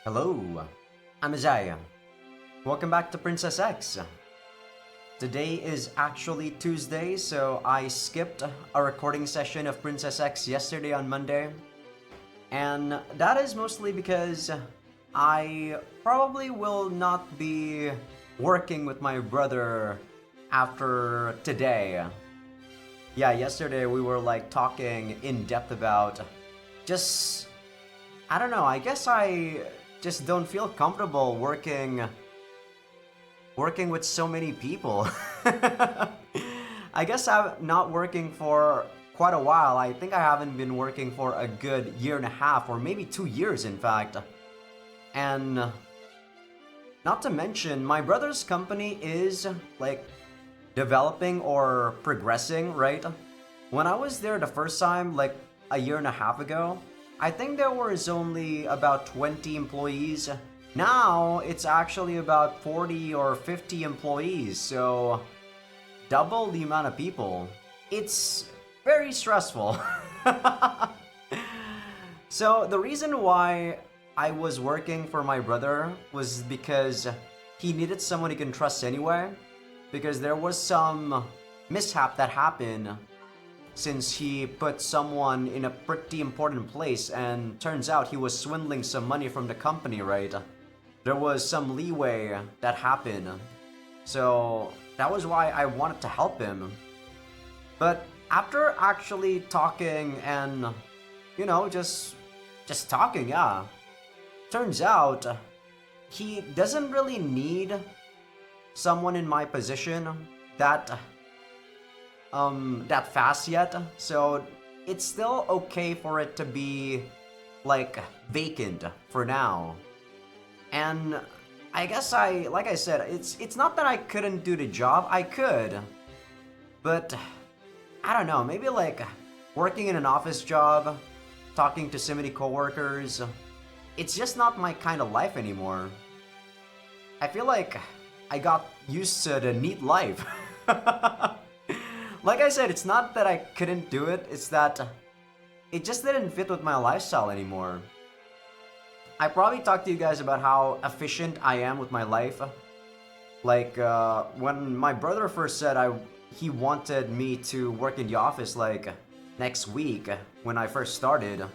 Hello, I'm Azai. Welcome back to Princess X. Today is actually Tuesday, so I skipped a recording session of Princess X yesterday on Monday. And that is mostly because I probably will not be working with my brother after today. Yeah, yesterday we were like talking in depth about just I don't know, I guess I just don't feel comfortable working with so many people. I guess I'm not working for quite a while. I think I haven't been working for a good year and a half or maybe 2 years in fact. And not to mention my brother's company is like developing or progressing, right? When I was there the first time, like a year and a half ago, I think there was only about 20 employees. Now it's actually about 40 or 50 employees, so double the amount of people. It's very stressful. So the reason why I was working for my brother was because he needed someone he can trust anyway. Because there was some mishap that happened since he put someone in a pretty important place and turns out he was swindling some money from the company, right? There was some leeway that happened. So that was why I wanted to help him. But after actually talking and, just talking, yeah. Turns out he doesn't really need someone in my position that that fast yet, so it's still okay for it to be like vacant for now. And I guess like I said, it's not that I couldn't do the job. I could, but I don't know, maybe like working in an office job, talking to so many coworkers, it's just not my kind of life anymore. I feel like I got used to the neat life. Like I said, it's not that I couldn't do it, it's that it just didn't fit with my lifestyle anymore. I probably talked to you guys about how efficient I am with my life. Like, when my brother first said he wanted me to work in the office like next week when I first started,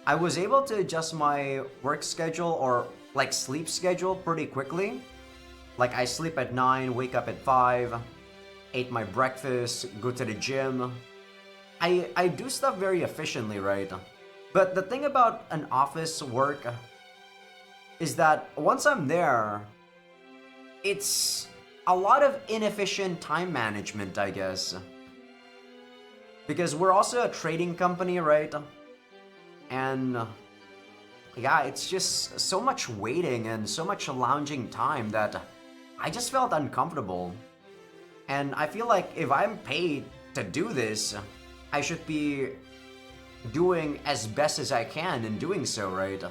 I was able to adjust my work schedule or like sleep schedule pretty quickly. Like I sleep at 9, wake up at 5, ate my breakfast, go to the gym. I do stuff very efficiently, right? But the thing about an office work is that once I'm there, it's a lot of inefficient time management, I guess. Because we're also a trading company, right? And yeah, it's just so much waiting and so much lounging time that I just felt uncomfortable. And I feel like if I'm paid to do this, I should be doing as best as I can in doing so, right?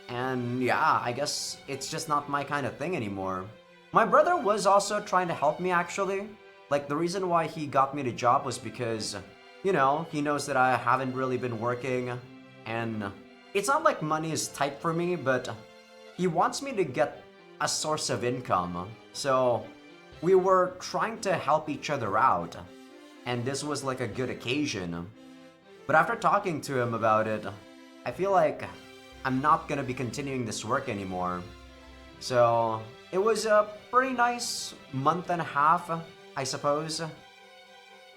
And yeah, I guess it's just not my kind of thing anymore. My brother was also trying to help me actually. Like the reason why he got me the job was because, he knows that I haven't really been working. And it's not like money is tight for me, but he wants me to get a source of income. So we were trying to help each other out, and this was like a good occasion. But after talking to him about it, I feel like I'm not gonna be continuing this work anymore. So it was a pretty nice month and a half, I suppose.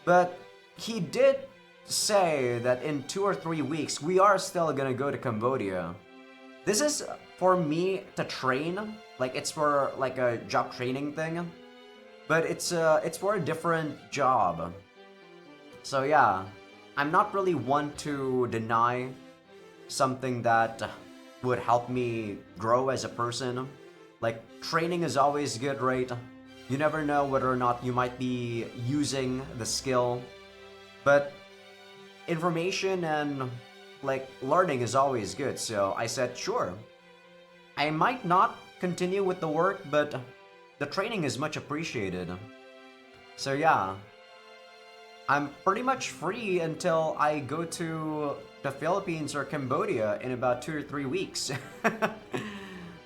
But he did say that in 2 or 3 weeks we are still gonna go to Cambodia. This is for me to train, like it's for like a job training thing. But it's for a different job. So yeah, I'm not really one to deny something that would help me grow as a person. Like training is always good, right? You never know whether or not you might be using the skill. But information and like learning is always good. So I said, sure. I might not continue with the work, but the training is much appreciated. So yeah. I'm pretty much free until I go to the Philippines or Cambodia in about 2 or 3 weeks.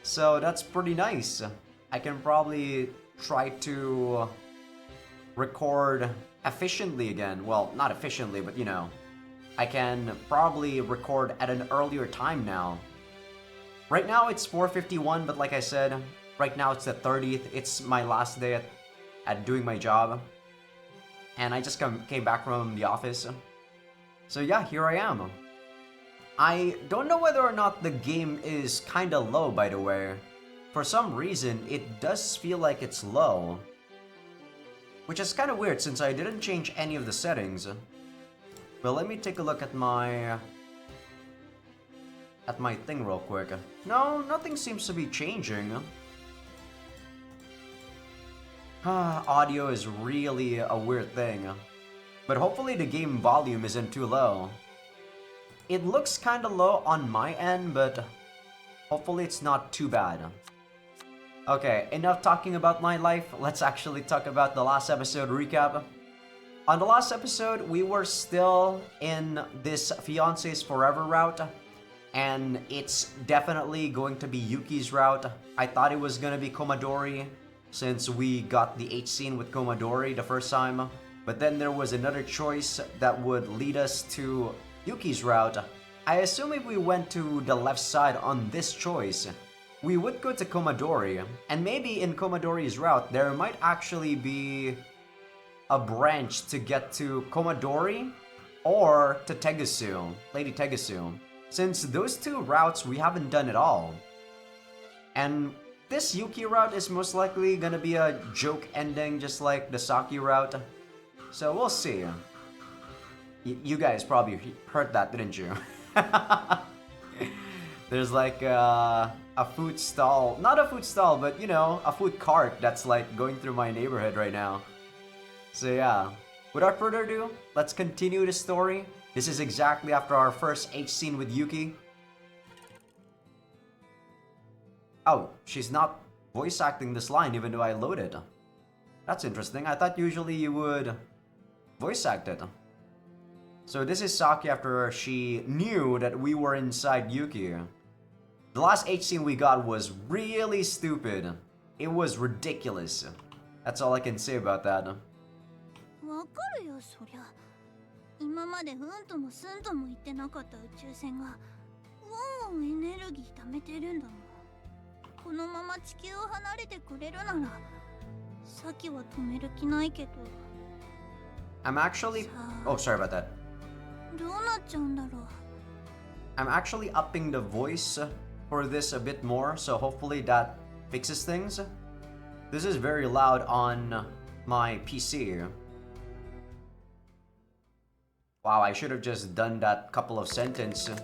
So that's pretty nice. I can probably try to record efficiently again. Well, not efficiently, but I can probably record at an earlier time now. Right now it's 4:51, but like I said, right now it's the 30th. It's my last day at doing my job. And I just came back from the office. So yeah, here I am. I don't know whether or not the game is kinda low, by the way. For some reason, it does feel like it's low. Which is kinda weird since I didn't change any of the settings. But let me take a look at my thing real quick. No, nothing seems to be changing. Audio is really a weird thing. But hopefully the game volume isn't too low. It looks kinda low on my end, but hopefully it's not too bad. Okay, enough talking about my life. Let's actually talk about the last episode recap. On the last episode, we were still in this Fiancees Forever route. And it's definitely going to be Yuki's route. I thought it was gonna be Komadori, since we got the H scene with Komadori the first time. But then there was another choice that would lead us to Yuki's route. I assume if we went to the left side on this choice, we would go to Komadori. And maybe in Komadori's route, there might actually be a branch to get to Komadori or to Tegusu, Lady Tegusu. Since those two routes we haven't done at all. And this Yuki route is most likely gonna be a joke ending just like the Saki route. So we'll see. You guys probably heard that, didn't you? There's like a food stall. Not a food stall, but a food cart that's like going through my neighborhood right now. So yeah, without further ado, let's continue the story. This is exactly after our first H scene with Yuki. Oh, she's not voice acting this line even though I loaded. That's interesting. I thought usually you would voice act it. So this is Saki after she knew that we were inside Yuki. The last H scene we got was really stupid. It was ridiculous. That's all I can say about that. わかるよ、そりゃ。今までうんともすんとも言ってなかった宇宙船がワンワンエネルギー貯めてるんだもん。このまま地球を離れてくれるなら、さきは止める気ないけど。I'm actually... Oh, sorry about that. どうなっちゃうんだろう。I'm actually upping the voice for this a bit more, so hopefully that fixes things. This is very loud on my PC. Wow, I should have just done that couple of sentences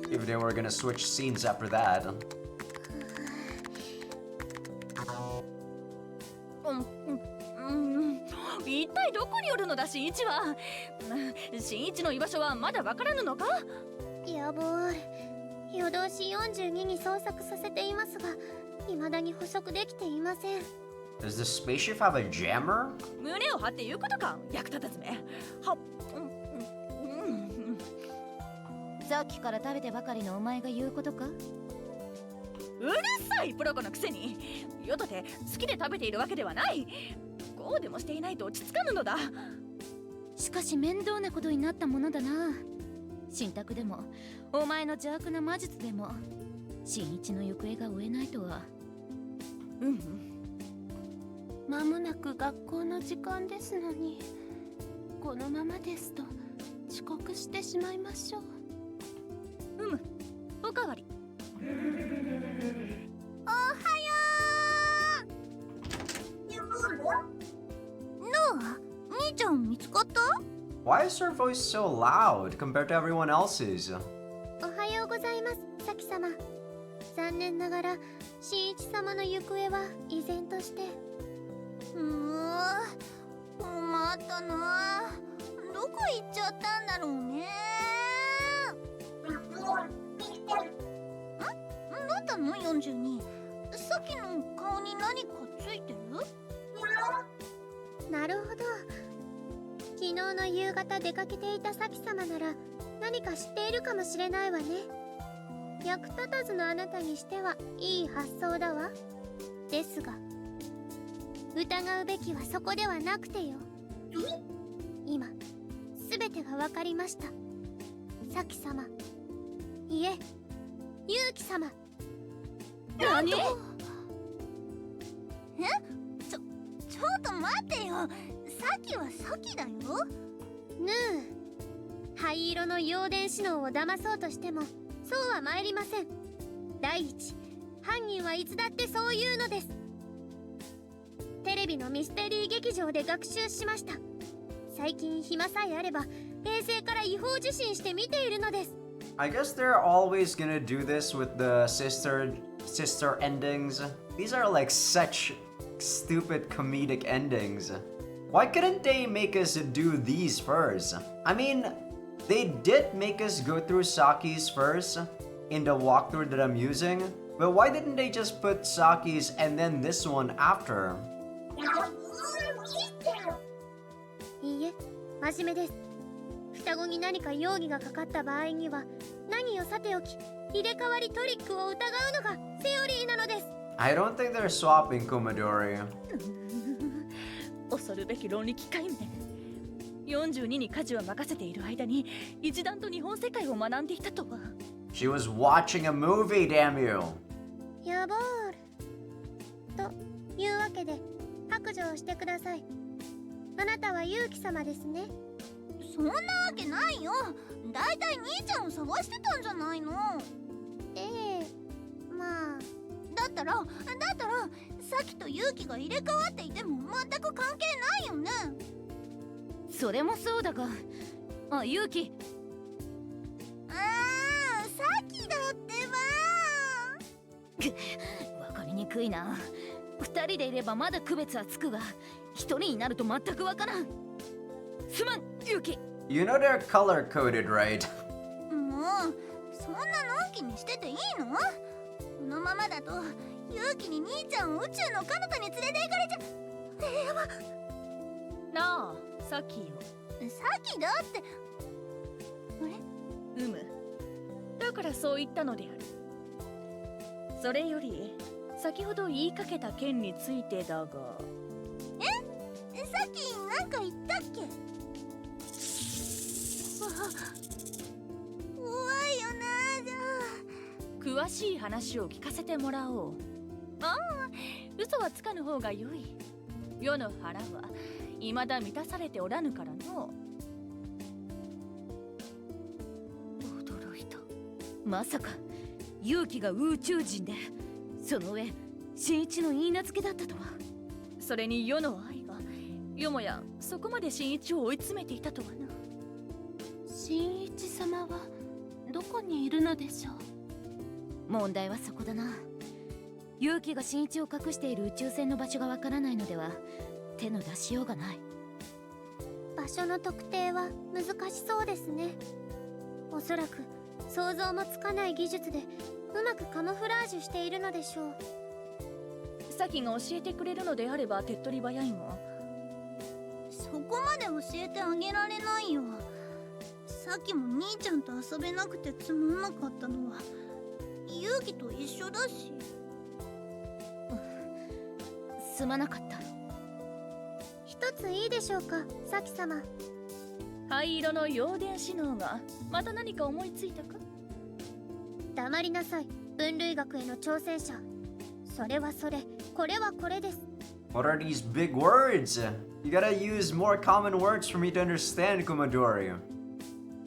if they were gonna switch scenes after that. 一体どこにおるのだ新一は。新一の居場所はまだわからぬのか。やぼー。夜通し42に捜索させていますが、未だに捕捉できていません。Does the spaceship have a jammer? 胸を張って言うことか、役立たずめ。はっ。さっきから食べてばかりのお前が言うことか。うるさいプロコのくせに。よとて好きで食べているわけではない。こうでもしていないと落ち着かぬのだ。しかし面倒なことになったものだな。信託でもお前の邪悪な魔術でも新一の行方が追えないとは。間もなく学校の時間ですのに、このままですと遅刻してしまいましょう。おかわり。おはよう。ノア、兄ちゃん見つかった？ Why is her voice so loud compared to everyone else's? おはようございます、サキ様。残念ながら新一様の行方は依然として。困ったな。どこ行っちゃったんだろうね。どうだの42。さっきの顔に何かついてる？なるほど。昨日の夕方出かけていたサキ様なら何か知っているかもしれないわね。役立たずのあなたにしてはいい発想だわ。ですが疑うべきはそこではなくてよ。今全てが分かりました。サキ様、いえ、ユウキ様。何？ちょっと待ってよ。さきはさきだよ。ぬう、灰色の陽電子能を騙そうとしてもそうは参りません。第一、犯人はいつだってそういうのです。テレビのミステリー劇場で学習しました。最近暇さえあれば衛星から違法受信して見ているのです。 I guess they're always gonna do this with the sister endings. These are like such stupid comedic endings. Why couldn't they make us do these first? I mean, they did make us go through Saki's first in the walkthrough that I'm using, but why didn't they just put Saki's and then this one after? いいえ、真面目です。双子に何か容疑がかかった場合には何をさておき入れ替わりトリックを疑うのがセオリーなのです。 I don't think they're swapping Kumadori. 恐るべき論理機械め。42に家事を任せている間に一段と日本世界を学んでいたとは。 She was watching a movie, damn you! やぼーる。というわけで白状をしてください。あなたはユウキ様ですね。そんなわけないよ。だいたい兄ちゃんを探してたんじゃないの。ええ、まあ。だったらさきとユウキが入れ替わっていても全く関係ないよね。それもそうだが、あ、ユウキ。さきだってば。わかりにくいな。二人でいればまだ区別はつくが、一人になると全くわからん。すまん、ユウキ。 You know they're color coded, right? もうそんなのんきにしてていいの？このままだとユウキに兄ちゃんを宇宙の彼方に連れて行かれちゃう。やば。なあ、さっきよ。さきだって。あれ？うむ。だからそう言ったのである。それより先ほど言いかけた件についてだが。さっきなんか言ったっけ？怖いよな。じゃあ詳しい話を聞かせてもらおう。ああ、嘘はつかぬ方がよい。世の腹は未だ満たされておらぬからの。驚いた。まさかユウキが宇宙人で、その上新一の言い名付けだったとは。それに世の愛がよもやそこまで新一を追い詰めていたとはな。新一様はどこにいるのでしょう。問題はそこだな。ユウキが新一を隠している宇宙船の場所がわからないのでは手の出しようがない。場所の特定は難しそうですね。おそらく想像もつかない技術でうまくカモフラージュしているのでしょう。サキが教えてくれるのであれば手っ取り早いが。そこまで教えてあげられないよ。さっきも兄ちゃんと遊べなくてつまんなかったのはユウキと一緒だし。すまなかった。一ついいでしょうか、サキ様。灰色の陽電子能がまた何か思いついたか？黙りなさい、分類学への挑戦者。それはそれ、これはこれです。 What are these big words? You gotta use more common words for me to understand, Kumadori.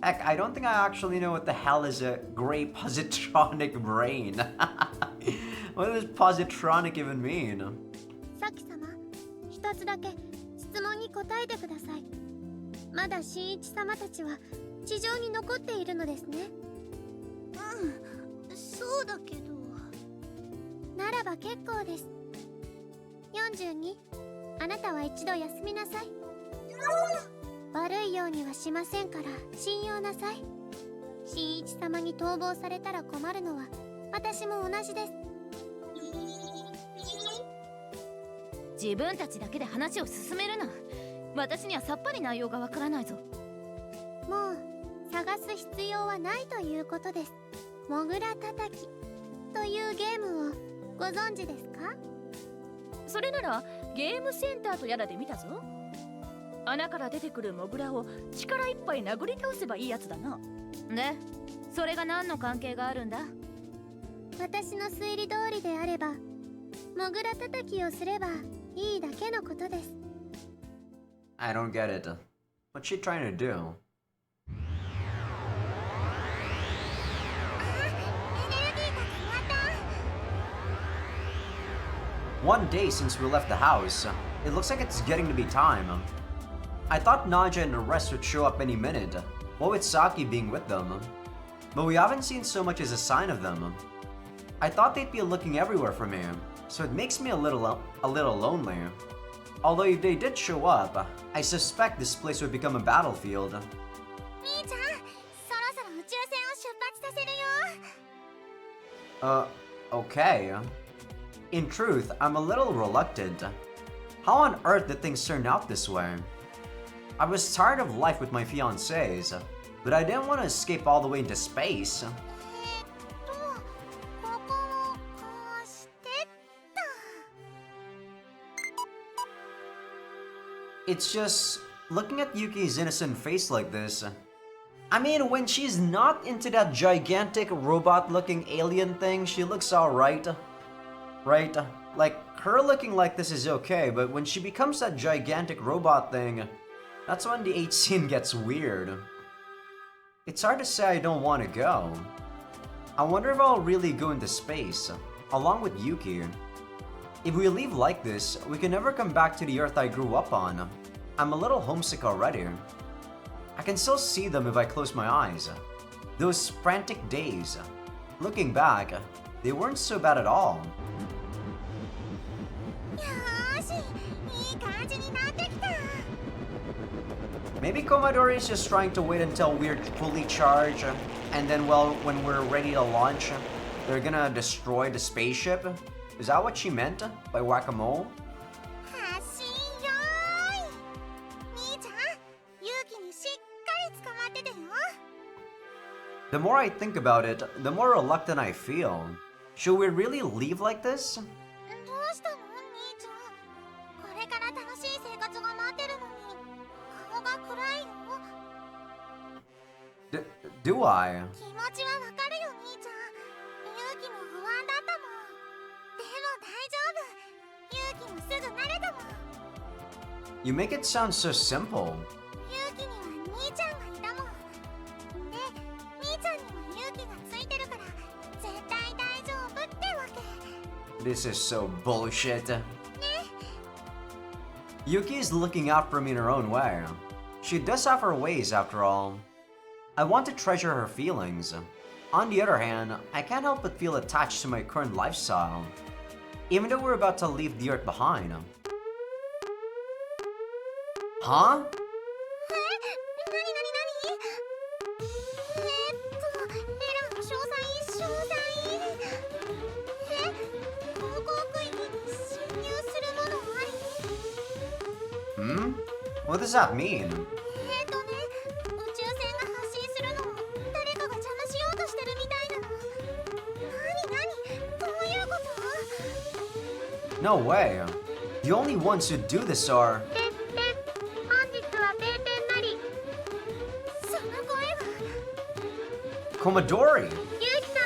Heck, I don't think I actually know what the hell is a gray positronic brain. What does positronic even mean? サキ様、一つだけ質問に答えてください。まだ新一様たちは地上に残っているのですね。そうだけど。ならば結構です。42、あなたは一度休みなさい。悪いようにはしませんから信用なさい。新一様に逃亡されたら困るのは私も同じです。自分たちだけで話を進めるな。私にはさっぱり内容がわからないぞ。もう探す必要はないということです。モグラたたきというゲームをご存知ですか？それならゲームセンターとやらで見たぞ。穴から出てくるモグラを力いっぱい殴り倒せばいいやつだな。で、それが何の関係があるんだ？私の推理通りであれば、モグラたたきをすればいいだけのことです。I don't get it. What's she trying to do? One day since we left the house, it looks like it's getting to be time. I thought Naja and the rest would show up any minute, what with Saki being with them. But we haven't seen so much as a sign of them. I thought they'd be looking everywhere for me, so it makes me a little lonely. Although if they did show up, I suspect this place would become a battlefield. 兄ちゃん、そろそろ宇宙船を出発させるよ。Okay. In truth, I'm a little reluctant. How on earth did things turn out this way? I was tired of life with my fiancés, but I didn't want to escape all the way into space. ここをこうしてっと。 It's just looking at Yuki's innocent face like this. I mean, when she's not into that gigantic robot-looking alien thing, she looks alright. Right? Like, her looking like this is okay, but when she becomes that gigantic robot thing, that's when the H scene gets weird. It's hard to say I don't want to go. I wonder if I'll really go into space, along with Yuki. If we leave like this, we can never come back to the Earth I grew up on. I'm a little homesick already. I can still see them if I close my eyes. Those frantic days. Looking back, they weren't so bad at all. よーし、いい感じになってきた。 Maybe Commodore is just trying to wait until we're fully charged, and then, well, when we're ready to launch, they're gonna destroy the spaceship? Is that what she meant by whack-a-mole? 発進よーい。兄ちゃん、勇気にしっかり捕まっててよ。 The more I think about it, the more reluctant I feel. Should we really leave like this? どうしたの兄ちゃん。これから楽しい生活が待ってるのに顔が暗いよ。 Do I? 気持ちはわかるよ兄ちゃん。勇気も不安だったもん。でも大丈夫。勇気もすぐ慣れたもん。 You make it sound so simple. 勇気には兄ちゃんがいたもん。で、兄ちゃんにも勇気がついてるから絶対大丈夫ってわけ。 This is so bullshit. Yuki is looking out for me in her own way. She does have her ways, after all. I want to treasure her feelings. On the other hand, I can't help but feel attached to my current lifestyle, even though we're about to leave the Earth behind. Huh? え、なにエラーの詳細航行区域に侵入するものあり。 Hmm? What does that mean? 宇宙船が発信するのを誰かが邪魔しようとしてるみたいなの。どういうこと？ No way. The only ones who do this are... 本日は晴天なり。その声は。 Commodore! 勇気様、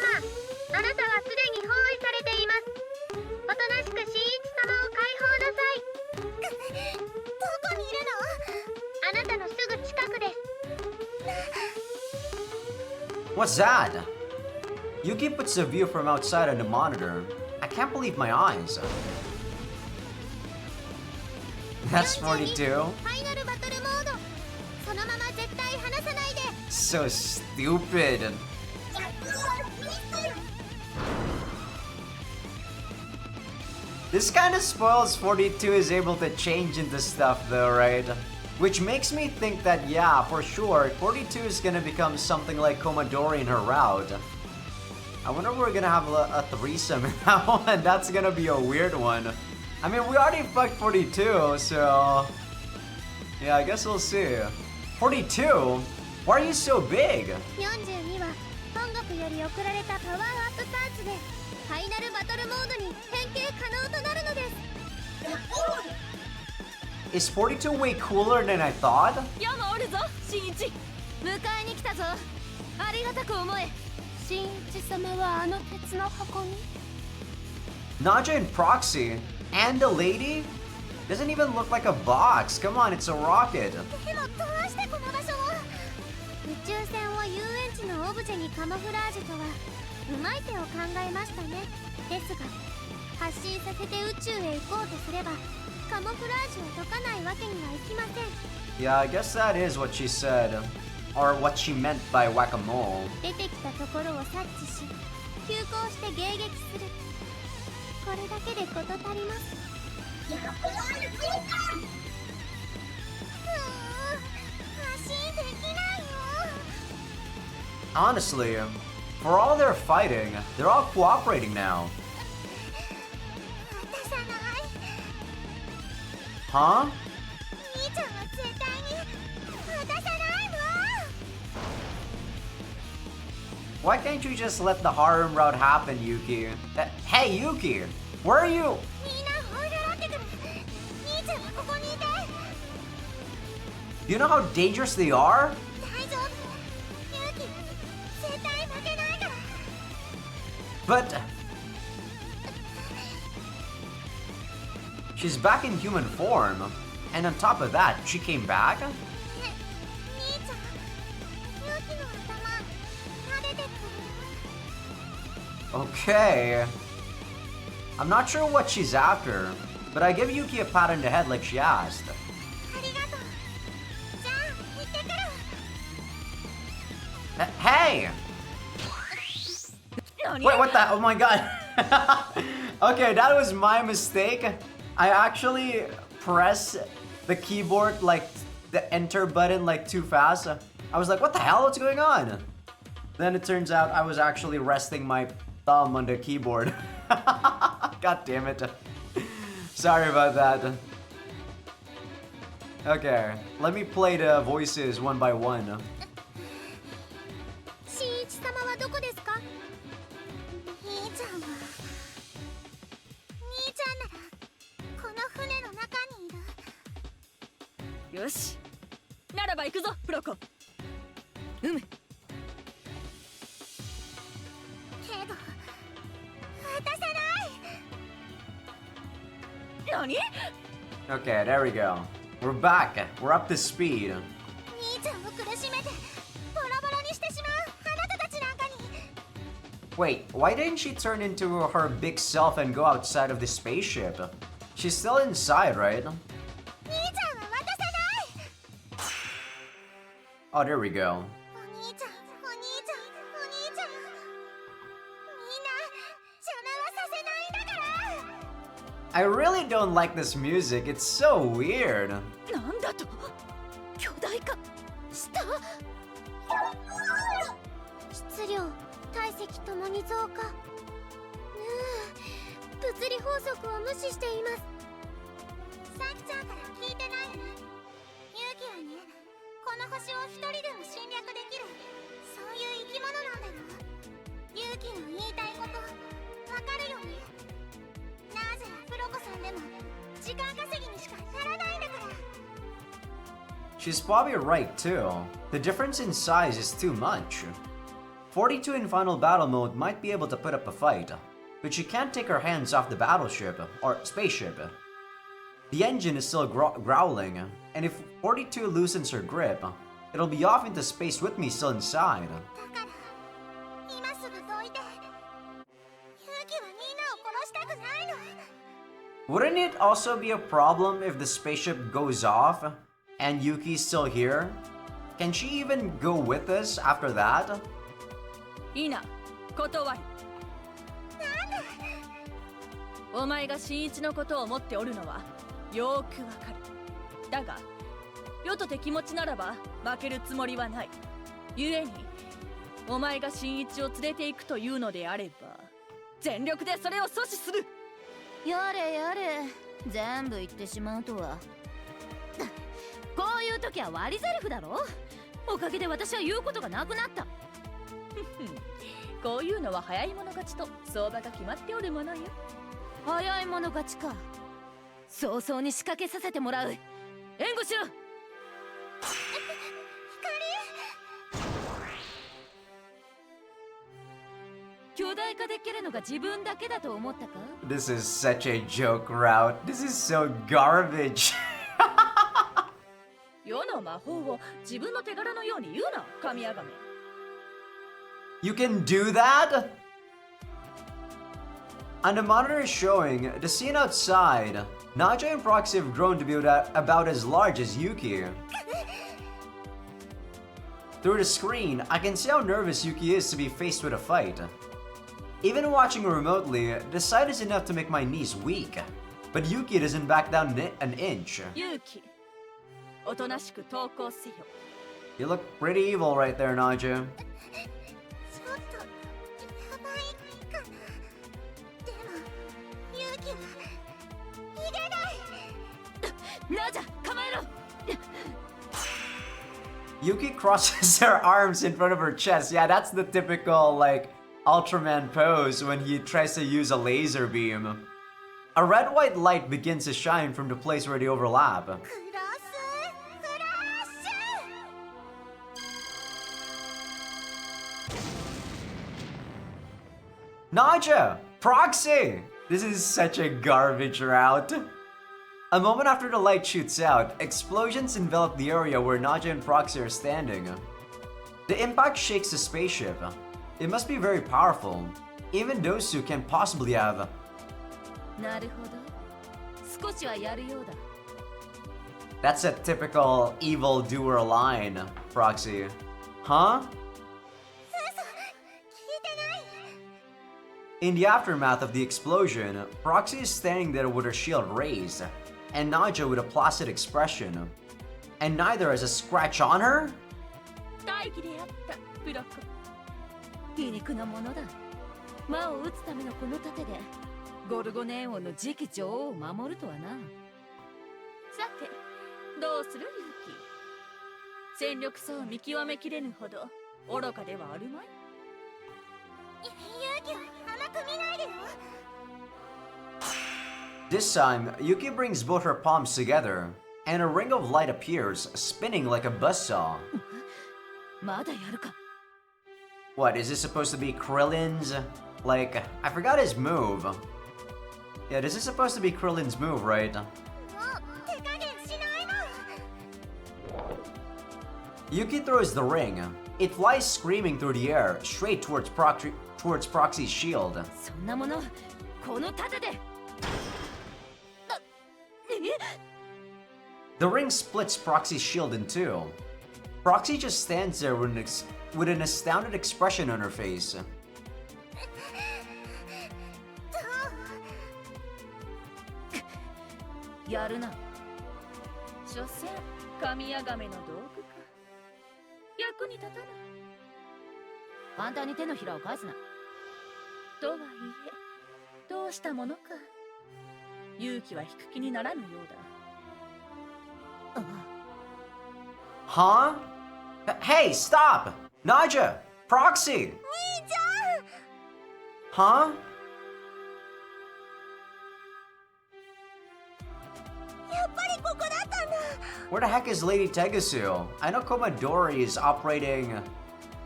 あなたはすでに包囲されています。おとなしく新一様を解放なさい。どこにいるの？あなたのすぐ近くです。 What's that? Yuki puts the view from outside on the monitor. I can't believe my eyes. That's 42? ファイナルバトルモード。そのまま絶対離さないで。 So stupid. This kind of spoils 42 is able to change into stuff though, right? Which makes me think that, yeah, for sure, 42 is gonna become something like Commodore in her route. I wonder if we're gonna have a threesome in that one. That's gonna be a weird one. I mean, we already fucked 42, so... Yeah, I guess we'll see. 42? Why are you so big? 42は本国より送られたパワーアップパーツでファイナルバトルモードに変形可能となるのです。 Is 42 way cooler than I thought? 山おるぞ新一。迎えに来たぞ。ありがたく思え。新一様はあの鉄の箱に。 Naja and Proxy and the lady doesn't even look like a box. Come on, it's a rocket. でもどうしてこの場所を？宇宙船を遊園地のオブジェにカモフラージュとはうまい手を考えましたね。ですが発信させて宇宙へ行こうとすればカモフラージュを解かないわけにはいきません。 Yeah, I guess that is what she said. Or what she meant by whack-a-mole. 出てきたところを察知し急行して迎撃する。これだけで事足ります。発信できないよ。 Honestly, for all their fighting, they're all cooperating now. 渡さない。 Huh? 兄ちゃんは絶対に渡さないわ。 Why can't you just let the harem route happen, Yuki? Hey, Yuki! Where are you? みんな追い払ってくる。兄ちゃんはここにいて。 Do you know how dangerous they are? 大丈夫。勇気絶対負けないから。 But... She's back in human form. And on top of that, she came back? 兄ちゃん、勇気の頭撫でてくる。 Okay. I'm not sure what she's after, but I give Yuki a pat on the head like she asked. ありがとう。じゃあ行ってくる。 Hey! 何？ Wait, what the? Oh my god. Okay, that was my mistake. I actually pressed the keyboard, like the enter button, like too fast. I was like, what the hell? What's going on? Then it turns out I was actually resting my thumb on the keyboard. God damn it. Sorry about that. Okay, let me play the voices one by one. 新一様はどこですか？兄ちゃんは兄ちゃんならこの船の中にいる。よし。ならば行くぞプロコ。けど渡さない。何？ Okay, there we go. We're back. We're up to speed. 兄ちゃんを苦しめてボロボロにしてしまうあなたたちなんかに。 Wait, why didn't she turn into her big self and go outside of the spaceship? She's still inside, right? 兄ちゃんは渡さない。 Oh, there we go. お兄ちゃん、お兄ちゃん、お兄ちゃん。みんな邪魔はさせないんだから。 I really don't like this music. It's so weird. なんだと？巨大化した？質量、体積ともに増加。物理法則を無視しています。さきちゃんから聞いてない？勇気はね、この星を一人でも侵略できるそういう生き物なんだよ。勇気の言いたいことわかるよね。なぜプロコさんでも時間稼ぎにしかならないんだから。 She's probably right, too. The difference in size is too much. 42 in final battle mode might be able to put up a fight, but she can't take her hands off the battleship, or spaceship. The engine is still growling, and if 42 loosens her grip, it'll be off into space with me still inside. だから今すぐどいて。勇気はみんなを殺したくないの。 Wouldn't it also be a problem if the spaceship goes off and Yuki's still here? Can she even go with us after that? いいな、断る。お前が新一のことを思っておるのはよーくわかる。だが世とて気持ちならば負けるつもりはない。故にお前が新一を連れて行くというのであれば全力でそれを阻止する。やれやれ、全部言ってしまうとは。こういう時は割り台詞だろ。おかげで私は言うことがなくなった。こういうのは早い者勝ちと相場が決まっておるものよ。早い者勝ちか。早々に仕掛けさせてもらう。援護しろ。巨大化できるのが自分だけだと思ったか？ This is such a joke route. This is so garbage. 世の魔法を自分の手柄のように言うな、神あがめ。You can do that? On the monitor showing the scene outside, Naja and Proxy have grown to be about as large as Yuki. Through the screen, I can see how nervous Yuki is to be faced with a fight. Even watching remotely, the sight is enough to make my knees weak. But Yuki doesn't back down an inch. Yuki, おとなしく投降せよ。 You look pretty evil right there, Naja. ちょっとやばいかな。でも勇気は逃げない。ナジャ、構えろ。 Yuki crosses her arms in front of her chest. Yeah, that's the typical, like, Ultraman pose when he tries to use a laser beam. A red-white light begins to shine from the place where they overlap. クロスフラッシュ。 Naja! Proxy! This is such a garbage route. A moment after the light shoots out, explosions envelop the area where Naja and Proxy are standing. The impact shakes the spaceship. It must be very powerful. Even those two can't possibly have. なるほど。少しはやるようだ。 That's a typical evil doer line, Proxy. Huh? 聞いてない。 In the aftermath of the explosion, Proxy is standing there with her shield raised, and Naja with a placid expression. And neither has a scratch on her? 大義であった、ブロック。皮肉なものだ。魔を撃つためのこの盾でゴルゴネーン王の次期女王を守るとはな。さて、どうするユキ？戦力差を見極めきれぬほど愚かではあるまい。勇気は甘く見ないでよ。 This time, Yuki brings both her palms together, and a ring of light appears, spinning like a buzzsaw. まだやるか。 What, is this supposed to be Krillin's? Like, I forgot his move. Yeah, this is supposed to be Krillin's move, right? もう手加減しないの。 Yuki throws the ring. It flies screaming through the air, straight towards Proxy's shield. そんなものこの盾で。The ring splits Proxy's shield in two. Proxy just stands there with an astounded expression on her face. やるな。所詮神あがめの道具か。役に立たぬ。簡単に手のひらを返すな。とはいえ、どうしたものか。勇気は引く気にならぬようだ。Huh? Hey, stop! Naja! Proxy! 兄ちゃん。 Huh? やっぱりここだったんだ。 Where the heck is Lady Tegasu? I know Komadori is operating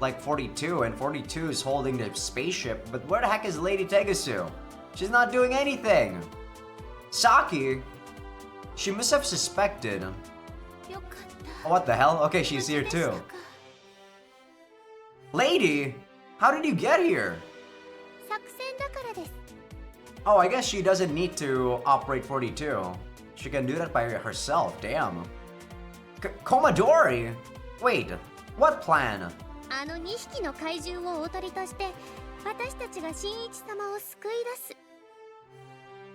like 42 and 42 is holding the spaceship, but where the heck is Lady Tegasu? She's not doing anything. Saki? She must have suspected. よかった。 Oh, what the hell? Okay, she's here too. Lady? How did you get here? 作戦だからです。 Oh, I guess she doesn't need to operate 42. She can do that by herself, damn. Komadori? Wait, what plan? あの2匹の怪獣をおとりとして私たちが新一様を救い出す。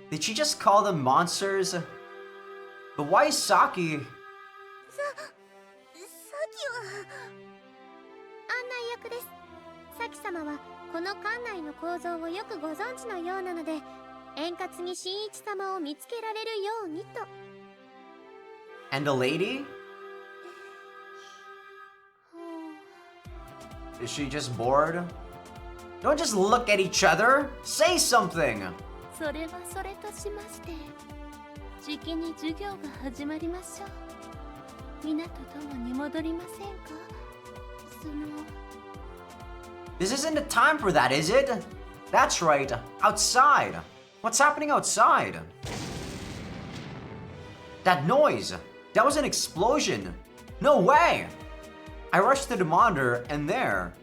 Did she just call them monsters? But why is Saki? さっきは。案内役です。サキ様はこの館内の構造をよくご存知のようなので円滑に新一様を見つけられるようにと。 And the lady? Is she just bored? Don't just look at each other! Say something! それはそれとしまして、じきに授業が始まりましょう。みなと共に戻りませんか？その This isn't the time for that, is it? That's right, outside. What's happening outside? That noise! That was an explosion! No way! I rushed to the monitor and there.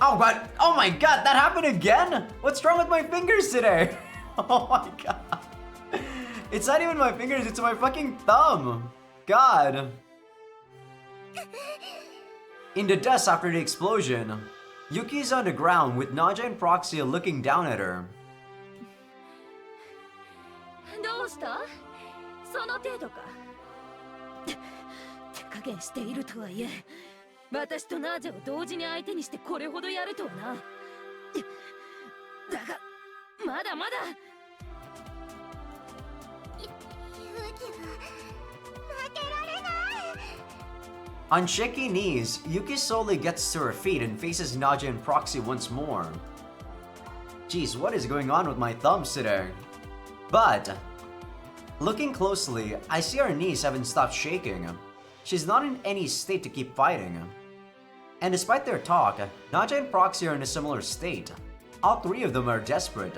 Oh, but oh my god, that happened again? What's wrong with my fingers today? Oh my god. It's not even my fingers, it's my fucking thumb. God. In the dust after the explosion, Yuki's on the ground with Naja and Proxia looking down at her. どうした？その程度か。手加減しているとはいえ、私とナージャを同時に相手にしてこれほどやるとはな。だがまだまだ。On shaky knees, Yuki slowly gets to her feet and faces Naja and Proxy once more. Jeez, what is going on with my thumbs today? But, looking closely, I see her knees haven't stopped shaking. She's not in any state to keep fighting. And despite their talk, Naja and Proxy are in a similar state. All three of them are desperate.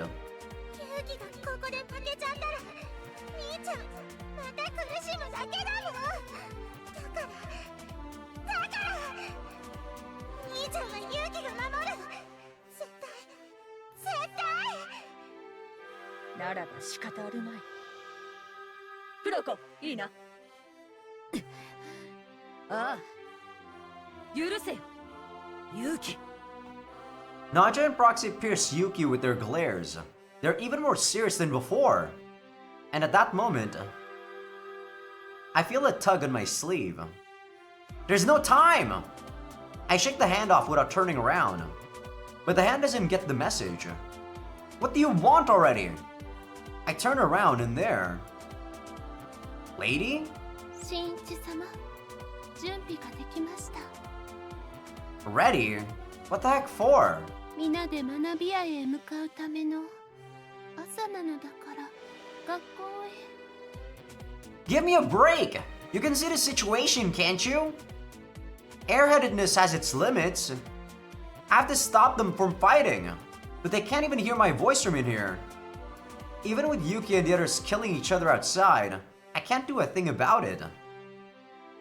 Naja and Proxy pierce Yuki with their glares. They're even more serious than before. And at that moment, I feel a tug on my sleeve. There's no time! I shake the hand off without turning around. But the hand doesn't get the message. What do you want already? I turn around and there. Lady? 新一様、準備ができました。 Ready? What the heck for? 皆で学び屋へ向かうための朝なのだから学校へ。 Give me a break! You can see the situation, can't you? Airheadedness has its limits. I have to stop them from fighting. But they can't even hear my voice from in here. Even with Yuki and the others killing each other outside, I can't do a thing about it.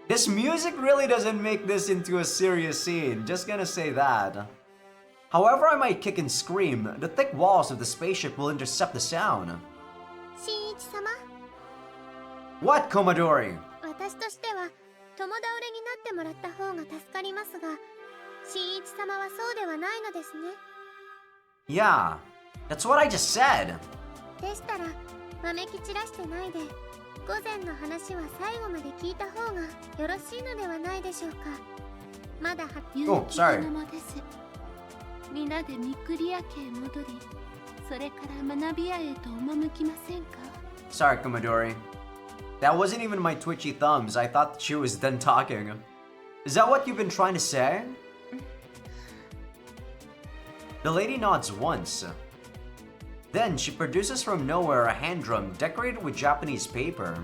This music really doesn't make this into a serious scene, just gonna say that. However I might kick and scream, the thick walls of the spaceship will intercept the sound. 新一様、 What, Commodore? 私としては共倒れになってもらった方が助かりますが、新一様はそうではないのですね。 Yeah, that's what I just said. でしたら、まめき散らしてないで、午前の話は最後まで聞いた方がよろしいのではないでしょうか。まだ発表のもです。皆でみくり屋家へ戻り、それから学び屋へと赴きませんか？ Sorry, Commodore. That wasn't even my twitchy thumbs. I thought she was done talking. Is that what you've been trying to say? The lady nods once. Then she produces from nowhere a hand drum decorated with Japanese paper.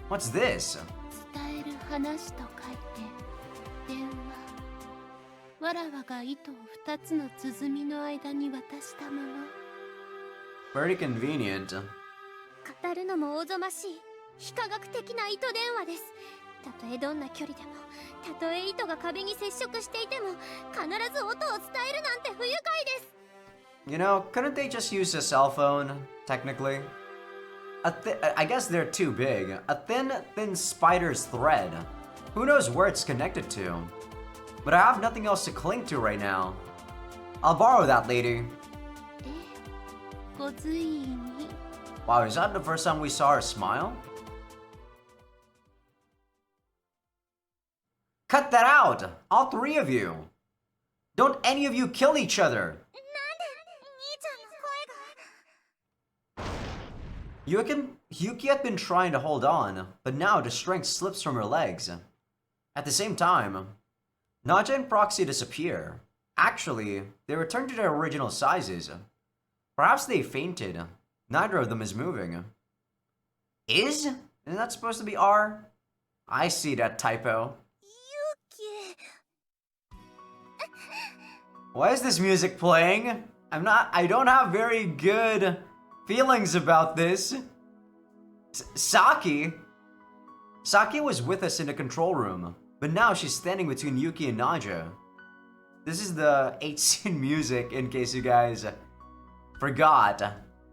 What's this? 伝える話と書いて電話。わらわが糸を二つの鼓の間に渡したもの。 Very convenient. 語るのもおぞましい非科学的な糸電話です。たとえどんな距離でも、たとえ糸が壁に接触していても、必ず音を伝えるなんて不愉快です。 You know, couldn't they just use a cell phone, technically? I guess they're too big. A thin spider's thread. Who knows where it's connected to? But I have nothing else to cling to right now. I'll borrow that, lady. ご随意に。 Wow, is that the first time we saw her smile? Cut that out! All three of you! Don't any of you kill each other! Yuki had been trying to hold on, but now the strength slips from her legs. At the same time, Naja and Proxy disappear. Actually, they return to their original sizes. Perhaps they fainted. Neither of them is moving. Isn't that supposed to be R? I see that typo. Yuki. Why is this music playing? I don't have very good feelings about this. Saki? Saki was with us in the control room, but now she's standing between Yuki and Naja. This is the 8th scene music, in case you guys forgot.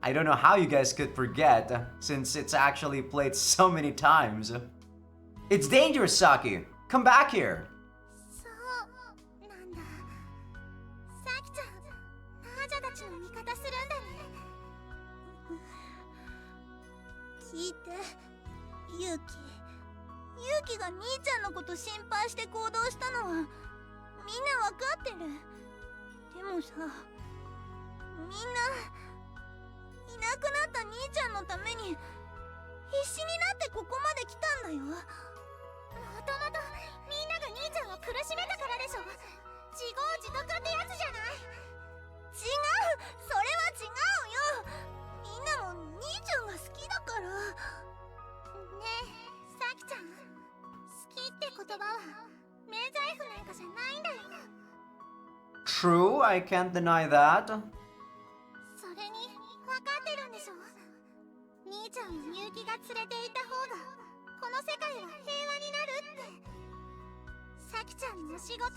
I don't know how you guys could forget, since it's actually played so many times. It's dangerous, Saki! Come back here! そうなんだ。サキちゃん、ナージャたちの味方するんだね。聞いて、ユキが兄ちゃんのこと心配して行動したのはみんなわかってる。でもさ、みんないなくなった兄ちゃんのために必死になってここまで来たんだよ。もともとみんなが兄ちゃんを苦しめたからでしょ。自業自得ってやつじゃない。違う、それは違うよ。みんなも兄ちゃんが好きだから。ねえ、サキちゃん、好きって言葉は免罪符なんかじゃないんだよ。 True, I can't deny that. それに分かってるんでしょ。兄ちゃんをみゆきが連れていた方がこの世界は平和になるって。サキちゃんのお仕事や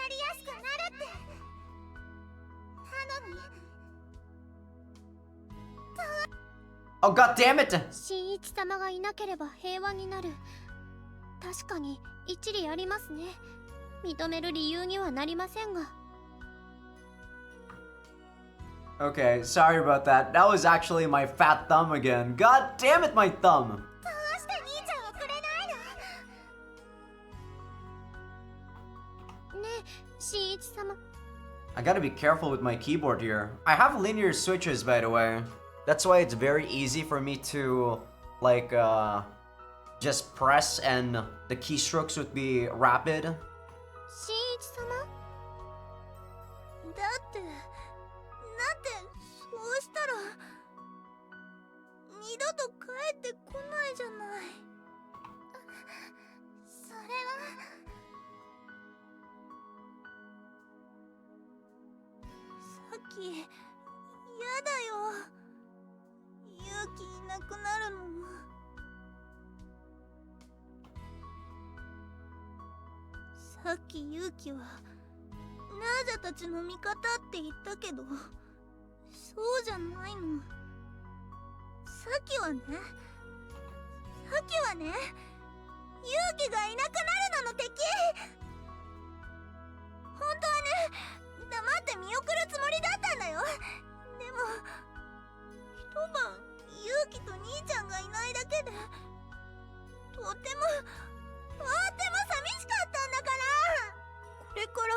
りやすくなるって。なのに Oh, god damn it! 新一様がいなければ平和になる。確かに一理ありますね。認める理由にはなりませんが。 Okay, sorry about that. That was actually my fat thumb again. God damn it, my thumb! どうして兄ちゃんをくれないの？ねえ、新一様。 I gotta be careful with my keyboard here. I have linear switches, by the way. That's why it's very easy for me to, like, just press and the keystrokes would be rapid. 新一様？だってそうしたら二度と帰ってこないじゃない。それはさっきやだよ。勇気いなくなるの。さっき勇気はナージャたちの味方って言ったけど、そうじゃないの。さっきはね、勇気がいなくなるのの敵。本当はね、黙って見送るつもりだったんだよ。でも一晩勇気と兄ちゃんがいないだけでとっても寂しかったんだから。これから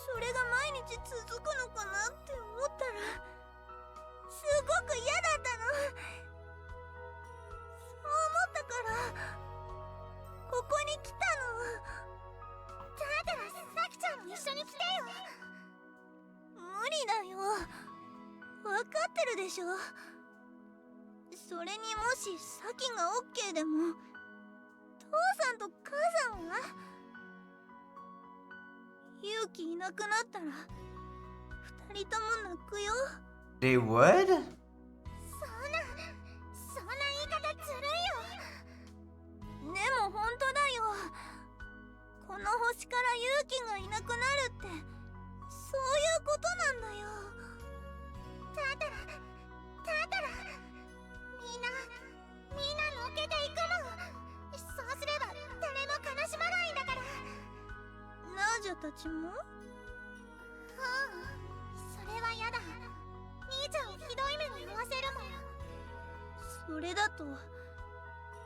それが毎日続くのかなって思ったらすごく嫌だったの。そう思ったからここに来たの。だったらさきちゃんも一緒に来てよ。無理だよ。分かってるでしょ。それにもしさきがオッケーでも父さんと母さんは？勇気いなくなったら二人とも泣くよ。 They would? そんな言い方ずるいよ。でも本当だよ。この星から勇気がいなくなるってそういうことなんだよ。だったらみんな抜けていくの。そうすれば誰も悲しまないんだから。ナージャたちも？それはやだ。兄ちゃんをひどい目に遭わせるもん。それだとナー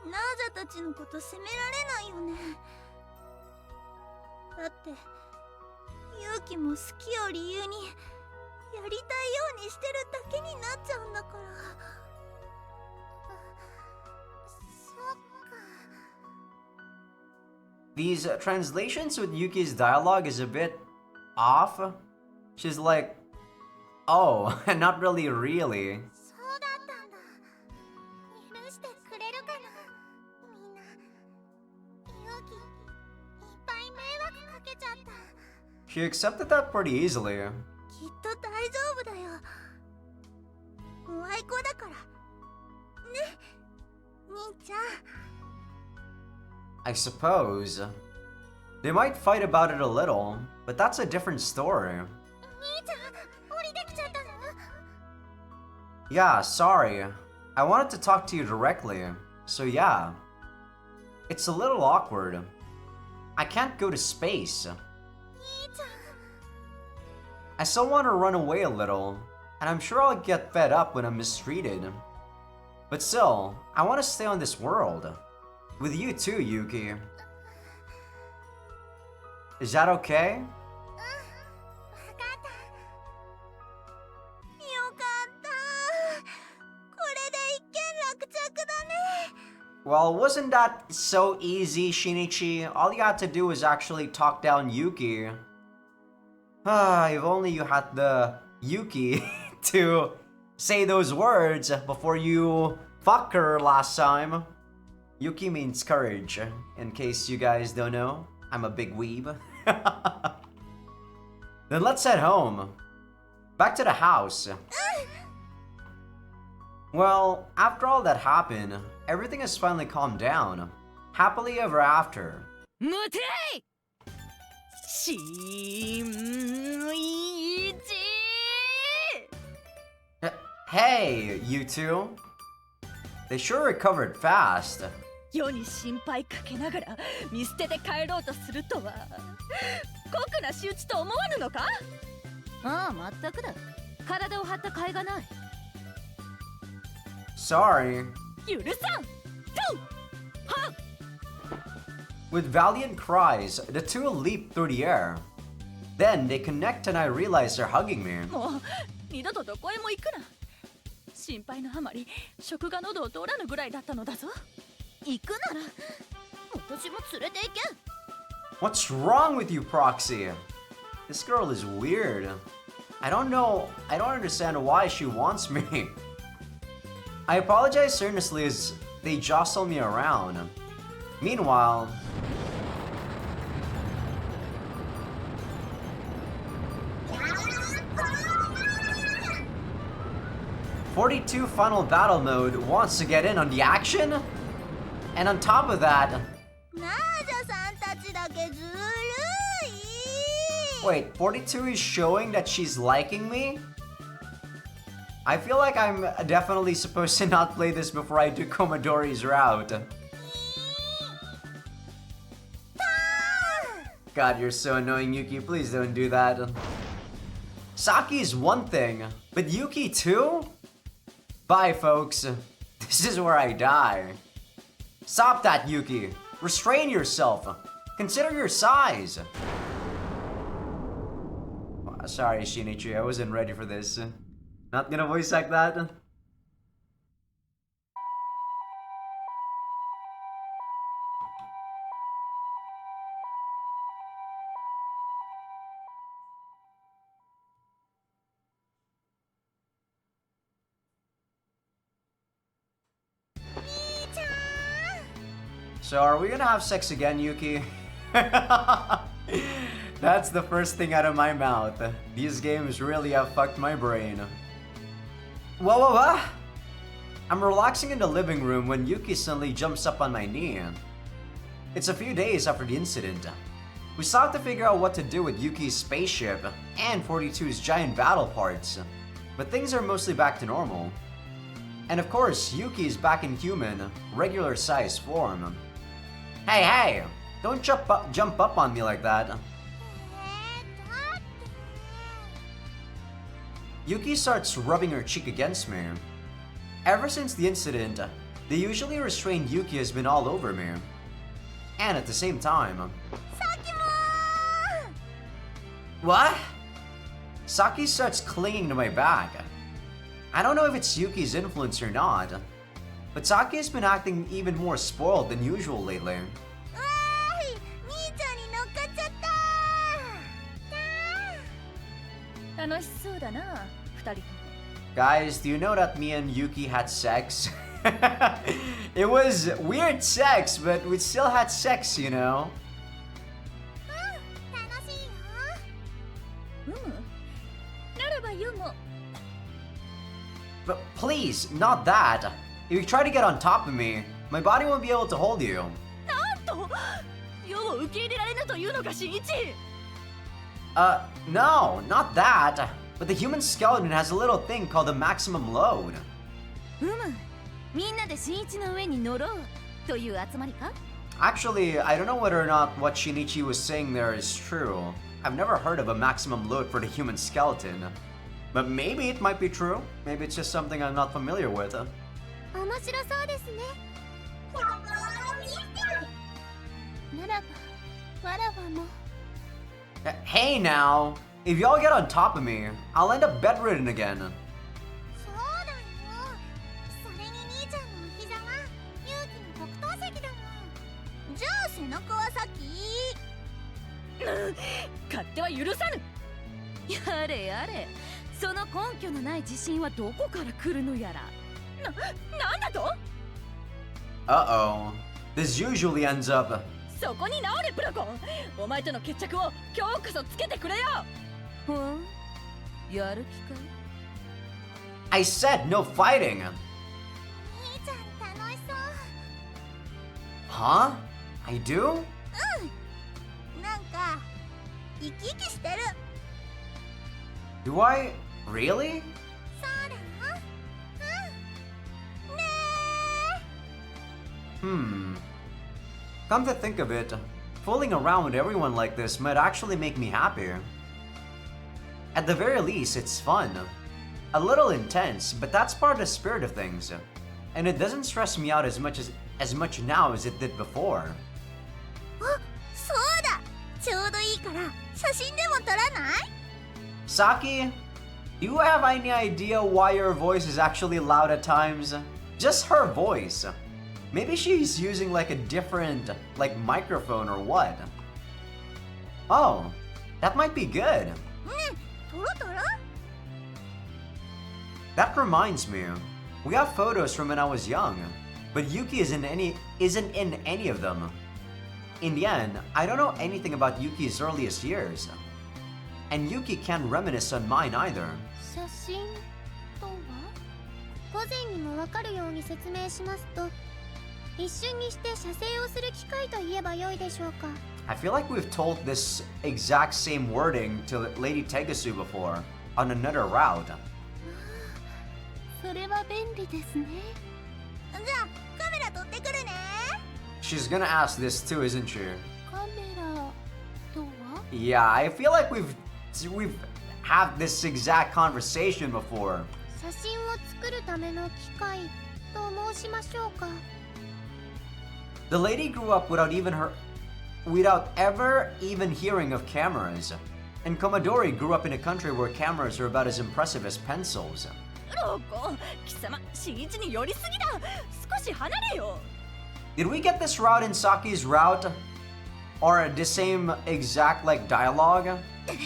ジャたちのこと責められないよね。だって勇気も好きを理由にやりたいようにしてるだけになっちゃうんだから。そっか。These translations with Yuki's dialogue is a bit off. She's like, oh, and not really really. そうだったんだ。許してくれるかな、みんな。勇気いっぱい迷惑かけちゃった。 She accepted that pretty easily. きっと大丈夫だよ。おあいこだから。ね、兄ちゃん。 I suppose. They might fight about it a little, but that's a different story. 兄ちゃん、降りてきちゃったの？ Yeah, sorry. I wanted to talk to you directly, so yeah. It's a little awkward. I can't go to space. 兄ちゃん。 I still want to run away a little, and I'm sure I'll get fed up when I'm mistreated. But still, I want to stay on this world. With you too, Yuki. Is that okay? わかった。よかった。これで一件落着だね。 Well, wasn't that so easy, Shinichi? All you had to do was actually talk down Yuki. If only you had the Yuki to say those words before you fuck her last time. Yuki means courage, in case you guys don't know. I'm a big weeb. Then let's head home. Back to the house. Well, after all that happened, everything has finally calmed down. Happily ever after. 待てしんいち Hey, you two. They sure recovered fast. 世に心配かけながら見捨てて帰ろうとするとは酷な仕打ちと思わぬのか？ああ、まったくだ。体を張った甲斐がない。 Sorry. 許さん。とはっ With valiant cries, the two leap through the air. Then they connect and I realize they're hugging me. もう二度とどこへも行くな。心配のあまり食が喉を通らぬぐらいだったのだぞ。行くなら私も連れて行け。 What's wrong with you, Proxy? This girl is weird. I don't understand why she wants me. I apologize earnestly as they jostle me around. Meanwhile, '42 Final Battle Mode wants to get in on the action? And on top of that... ナージャさんたちだけずるい。 Wait, 42 is showing that she's liking me? I feel like I'm definitely supposed to not play this before I do Komodori's route. God, you're so annoying, Yuki. Please don't do that. Saki is one thing, but Yuki too? Bye, folks. This is where I die. Stop that, Yuki. Restrain yourself. Consider your size. Sorry, Shinichi. I wasn't ready for this. Not gonna voice like that. So are we gonna have sex again, Yuki? That's the first thing out of my mouth. These games really have fucked my brain. Whoa. I'm relaxing in the living room when Yuki suddenly jumps up on my knee. It's a few days after the incident. We still have to figure out what to do with Yuki's spaceship and 42's giant battle parts. But things are mostly back to normal. And of course, Yuki is back in human, regular size form. Hey! Don't jump up on me like that. だって。 Yuki starts rubbing her cheek against me. Ever since the incident, the usually restrained Yuki has been all over me. And at the same time... What? Saki starts clinging to my back. I don't know if it's Yuki's influence or not, but Saki has been acting even more spoiled than usual lately. わーい、楽しそうだな、二人とも。Guys, do you know that me and Yuki had sex? It was weird sex, but we still had sex, you know? 楽しいよ。ならばユも。But please, not that. If you try to get on top of me, my body won't be able to hold you. なんとユを受け入れられぬというのか、新一。No, not that. But the human skeleton has a little thing called the maximum load. みんなで新一の上に乗ろうという集まりか？ Actually, I don't know whether or not what Shinichi was saying there is true. I've never heard of a maximum load for the human skeleton. But maybe it might be true. Maybe it's just something I'm not familiar with. 面白そうですね。ならば、わらわも。Hey now! If y'all get on top of me, I'll end up bedridden again. そうだよ。それに兄ちゃんのお膝は勇気の特等席だもん。じゃあ背中はさっき勝手は許さぬ。やれやれ、その根拠のない自信はどこから来るのやら。なんだと？ Uh-oh. This usually ends up... そこに直れプロコ。お前との決着を今日こそつけてくれよ。やる気かい？ I said no fighting! 兄ちゃん楽しそう。Huh? I do? なんか生き生きしてる。 Do I? Really? そうだよ。ね Come to think of it, fooling around with everyone like this might actually make me happier. At the very least, it's fun. A little intense, but that's part of the spirit of things. And it doesn't stress me out as much now as it did before. あ、そうだ。ちょうどいいから写真でも撮らない？ Saki, do you have any idea why your voice is actually loud at times? Just her voice. Maybe she's using like a different, like microphone or what? Oh, that might be good. 撮ろ撮ろ。 That reminds me, we have photos from when I was young, but Yuki isn't in any of them. In the end, I don't know anything about Yuki's earliest years. And Yuki can't reminisce on mine either. 写真とは？午前にもわかるように説明しますと、一瞬にして写生をする機会と言えば良いでしょうか。 I feel like we've told this exact same wording to Lady Tegasu before, on another route. それは便利ですね。じゃあカメラ撮ってくるね。 She's gonna ask this too, isn't she? カメラとは？ Yeah, I feel like we've had this exact conversation before. 写真を作るための機械と申しましょうか。 The lady grew up without ever even hearing of cameras. And Commodore grew up in a country where cameras are about as impressive as pencils. ロコ、貴様、新一に寄りすぎだ。少し離れよ。 Did we get this route in Saki's route? Or the same exact like dialogue? 何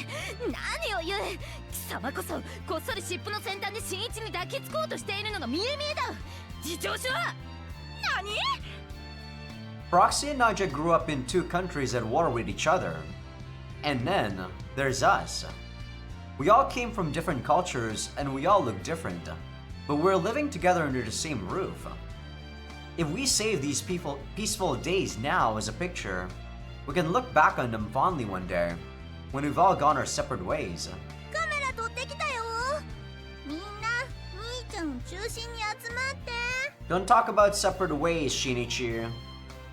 を言う。貴様こそこっそり尻尾の先端で新一に抱きつこうとしているのが見え見えだ。自重しろ。何？ Proxy and Naja grew up in two countries at war with each other. And then, there's us. We all came from different cultures and we all look different. But we're living together under the same roof. If we save these peaceful days now as a picture, we can look back on them fondly one day, when we've all gone our separate ways. カメラ撮ってきたよ。みんな兄ちゃんを中心に集まって。 Don't talk about separate ways, Shinichi.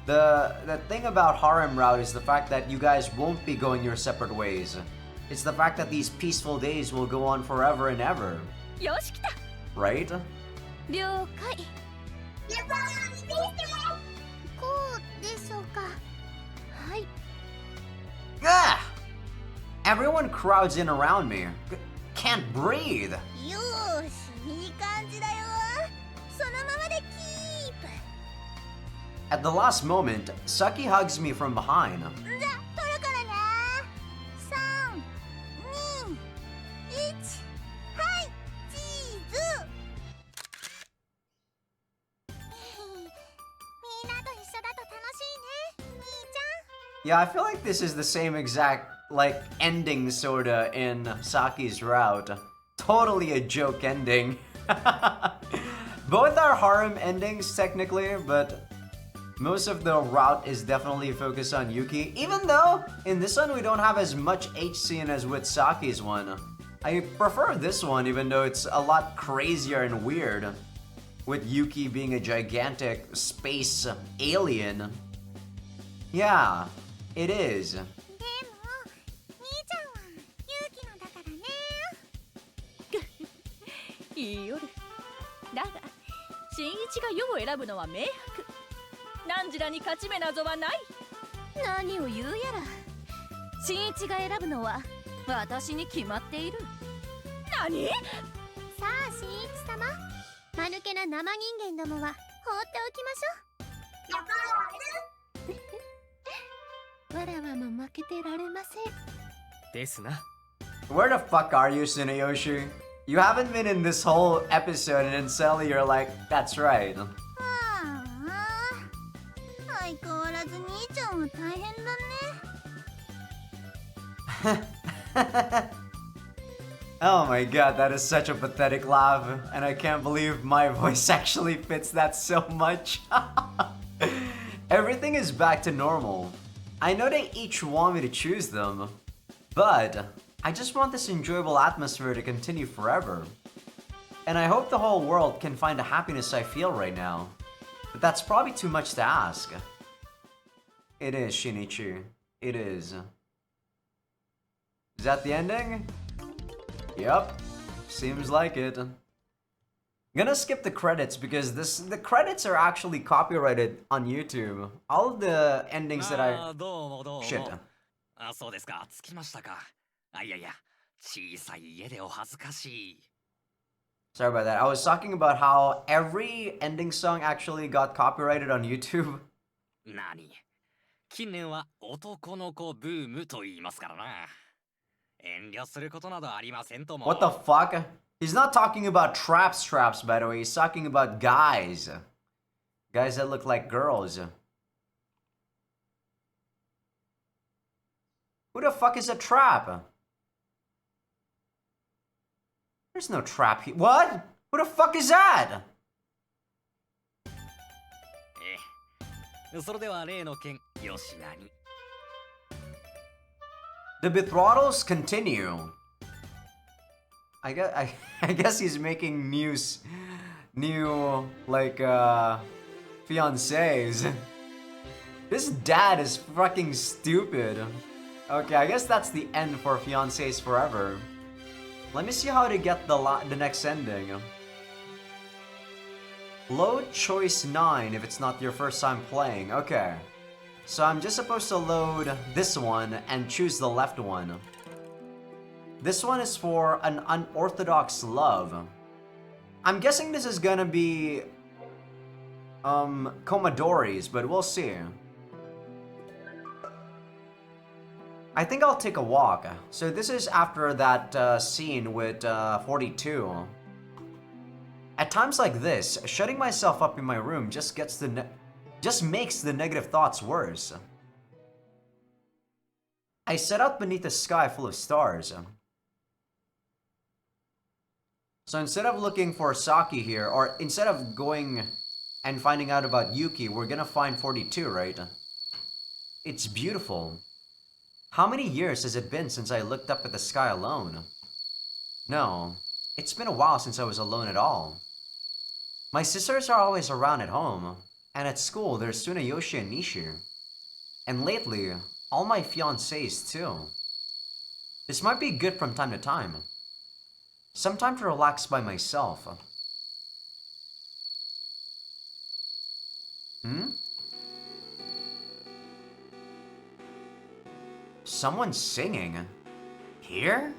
The thing about Harem Route is the fact that you guys won't be going your separate ways. It's the fact that these peaceful days will go on forever and ever. よし来た。 Right? 了解。こうでしょうか。はい。 Gah! Everyone crowds in around me. Can't breathe. よーし、いい感じだよ。そのままでキープ。 At the last moment, Saki hugs me from behind. じゃあ撮るからね。3、2、1。Yeah, I feel like this is the same exact, like, ending sorta in Saki's route. Totally a joke ending. Both are harem endings, technically, but most of the route is definitely focused on Yuki, even though in this one we don't have as much H scene as with Saki's one. I prefer this one, even though it's a lot crazier and weird, with Yuki being a gigantic space alien. Yeah, it is. でも兄ちゃんは勇気のだからね。いい夜だが新一が世を選ぶのは明白。汝らに勝ち目などはない。何を言うやら、新一が選ぶのは私に決まっている。何？さあ新一様、間抜けな生人間どもは放っておきましょう。わらわも負けてられません。ですな。 Where the fuck are you, Tsunayoshi? You haven't been in this whole episode and then suddenly you're like, that's right. ああ、相変わらず兄ちゃんは大変だね。Oh my god, that is such a pathetic laugh, and I can't believe my voice actually fits that so much. Everything is back to normal. I know they each want me to choose them, but I just want this enjoyable atmosphere to continue forever. And I hope the whole world can find the happiness I feel right now. But that's probably too much to ask. It is, Shinichi. It is. Is that the ending? Yep. Seems like it. I'm gonna skip the credits because the credits are actually copyrighted on YouTube. All of the endings that I... どうもどうも。 Shit. あ、そうですか。着きましたか。あ、いやいや、小さい家でお恥ずかしい。 Sorry about that. I was talking about how every ending song actually got copyrighted on YouTube. 何？近年は男の子ブームと言いますからな。遠慮することなどありませんとも。 What the fuck? He's not talking about traps, by the way. He's talking about guys. Guys that look like girls. Who the fuck is a trap? There's no trap here. What? Who the fuck is that? ええ。それでは例の件、よしなに。 The betrothals continue. I guess he's making new like fiancés. This dad is fucking stupid. Okay, I guess that's the end for fiancés forever. Let me see how to get the next ending. Load choice 9 if it's not your first time playing. Okay. So I'm just supposed to load this one and choose the left one. This one is for an unorthodox love. I'm guessing this is gonna be Commodores, but we'll see. I think I'll take a walk. So this is after that scene with 42. At times like this, shutting myself up in my room just makes the negative thoughts worse. I set out beneath a sky full of stars. So instead of looking for Saki here, or instead of going and finding out about Yuki, we're gonna find 42, right? It's beautiful. How many years has it been since I looked up at the sky alone? No, it's been a while since I was alone at all. My sisters are always around at home, and at school there's Tsunayoshi and Nishi. And lately, all my fiancés too. This might be good from time to time. Some time to relax by myself. Someone's singing. Here?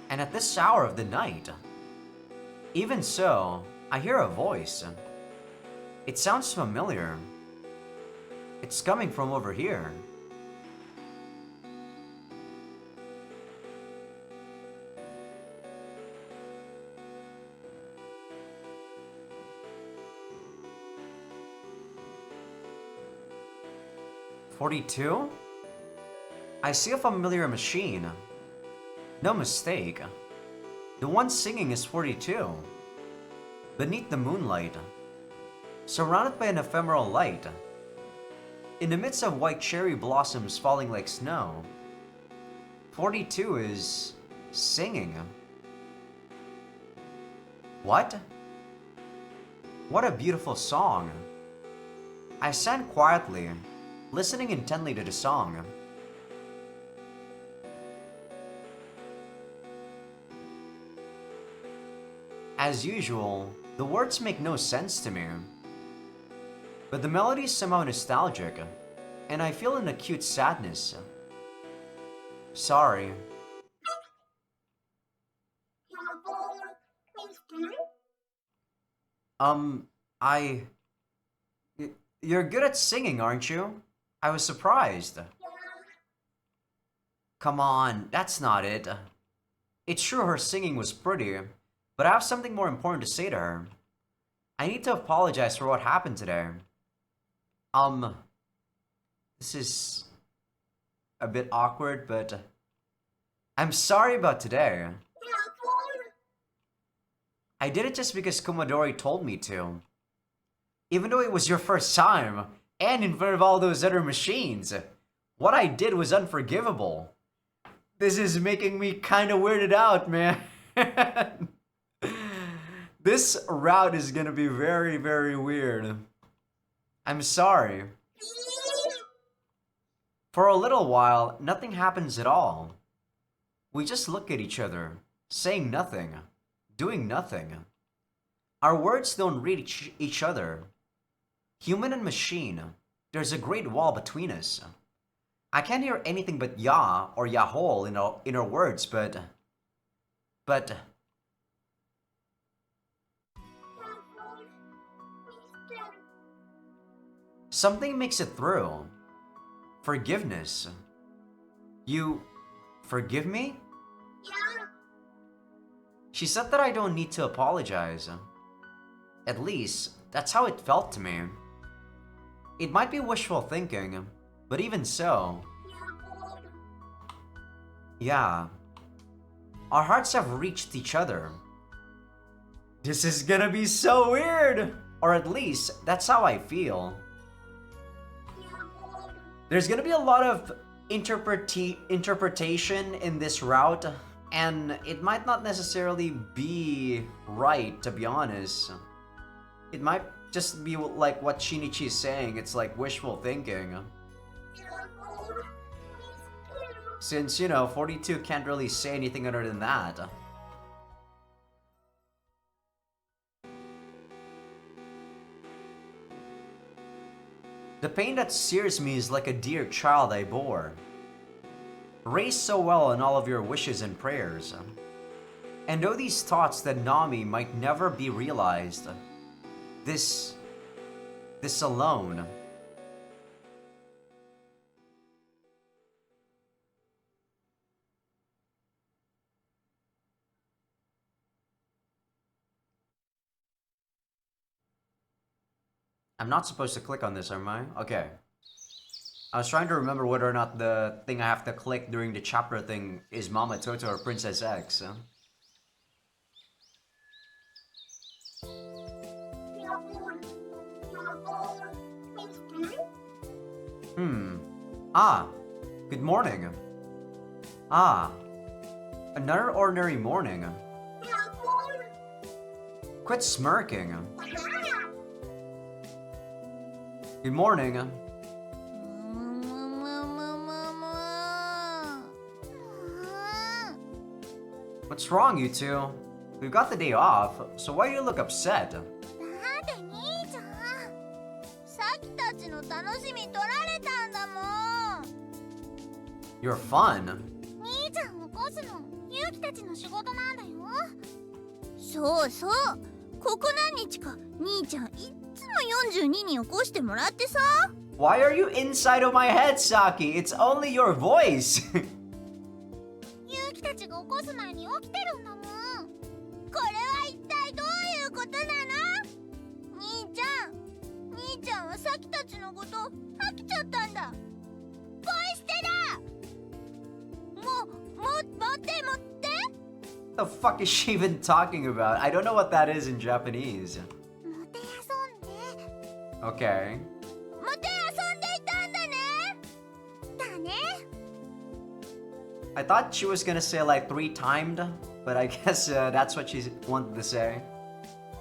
And at this hour of the night. Even so, I hear a voice. It sounds familiar. It's coming from over here. 42? I see a familiar machine. No mistake. The one singing is 42. Beneath the moonlight, surrounded by an ephemeral light, in the midst of white cherry blossoms falling like snow, 42 is singing. What? What a beautiful song. I sang quietly, listening intently to the song. As usual, the words make no sense to me. But the melody is somehow nostalgic, and I feel an acute sadness. Sorry. You're good at singing, aren't you? I was surprised. Come on, that's not it. It's true her singing was pretty, but I have something more important to say to her. I need to apologize for what happened today. This is a bit awkward, but I'm sorry about today. I did it just because Kumadori told me to. Even though it was your first time, and in front of all those other machines, what I did was unforgivable. This is making me kinda weirded out, man. This route is gonna be very, very weird. I'm sorry. For a little while, nothing happens at all. We just look at each other, saying nothing, doing nothing. Our words don't reach each other. Human and machine, there's a great wall between us. I can't hear anything but ya or yahole in our words, but... Something makes it through. Forgiveness. You forgive me? She said that I don't need to apologize. At least, that's how it felt to me. It might be wishful thinking, but even so... Yeah. Our hearts have reached each other. This is gonna be so weird! Or at least, that's how I feel. There's gonna be a lot of interpretation in this route, and it might not necessarily be right, to be honest. It might just be like what Shinichi is saying, it's like wishful thinking. Since, you know, 42 can't really say anything other than that. The pain that sears me is like a dear child I bore, raised so well in all of your wishes and prayers. And though these thoughts that gnaw me might never be realized, this alone. I'm not supposed to click on this, am I? Okay. I was trying to remember whether or not the thing I have to click during the chapter thing is Mama Toto or Princess X. Ah. Good morning. Ah. Another ordinary morning. Quit smirking. Good morning. What's wrong, you two? We've got the day off, so why do you look upset? You're fun. そうそう、ここ何日か兄ちゃんいっつも42人起こしてもらってさ。 Why are you inside of my head, Saki? It's only your voice. ユウキたちが起こす前に起きてるんだもん。これは一体どういうことなの？兄ちゃんはサキたちのこと飽きちゃったんだ。敗してだ。持って。 The fuck is she even talking about? I don't know what that is in Japanese. もて遊んで。 Okay. もて遊んでいたんだね。だね。 I thought she was gonna say like 3-timed, but I guess that's what she wanted to say.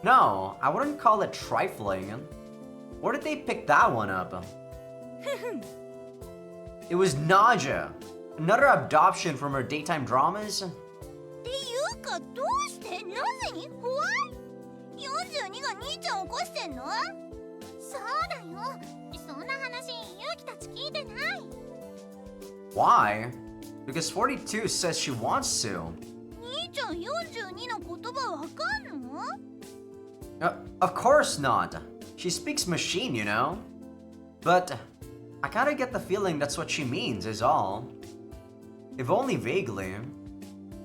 No, I wouldn't call it trifling. Where did they pick that one up? It was nausea. Another adoption from her daytime dramas? っていうかどうしてなぜに怖い ?42 が兄ちゃん起こしてんの？そうだよ。そんな話ユキたち聞いてない。 Why? Because 42 says she wants to. 兄ちゃん42の言葉わかんの？ Of course not. She speaks machine, you know? But I kinda get the feeling that's what she means, is all. If only vaguely.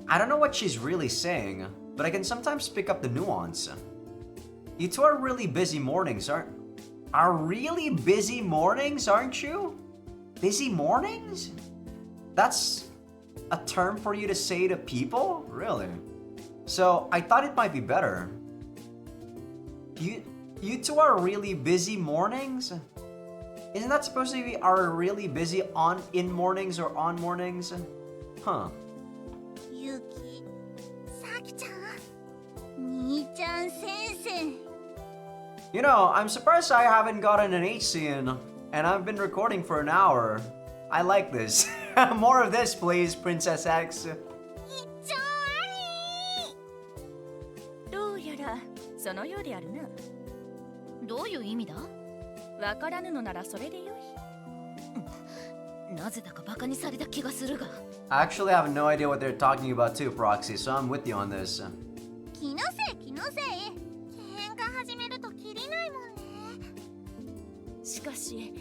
I don't know what she's really saying, but I can sometimes pick up the nuance. You two are really busy mornings, really busy mornings, aren't you? Busy mornings? That's a term for you to say to people? Really? So I thought it might be better. You two are really busy mornings? Isn't that supposed to be are really busy in mornings or on mornings? Huh. ユキ、サキちゃん、兄ちゃん先生。 You know, I'm surprised I haven't gotten an H scene, and I've been recording for an hour. I like this. More of this, please, Princess X. 一丁あり。どうやらそのようであるな。どういう意味だ？わからぬのならそれでよい。なぜだかバカにされた気がするが。I actually have no idea what they're talking about too, Proxy, so I'm with you on this. 気のせい気のせい。喧嘩始めるとキリないもんね。しかし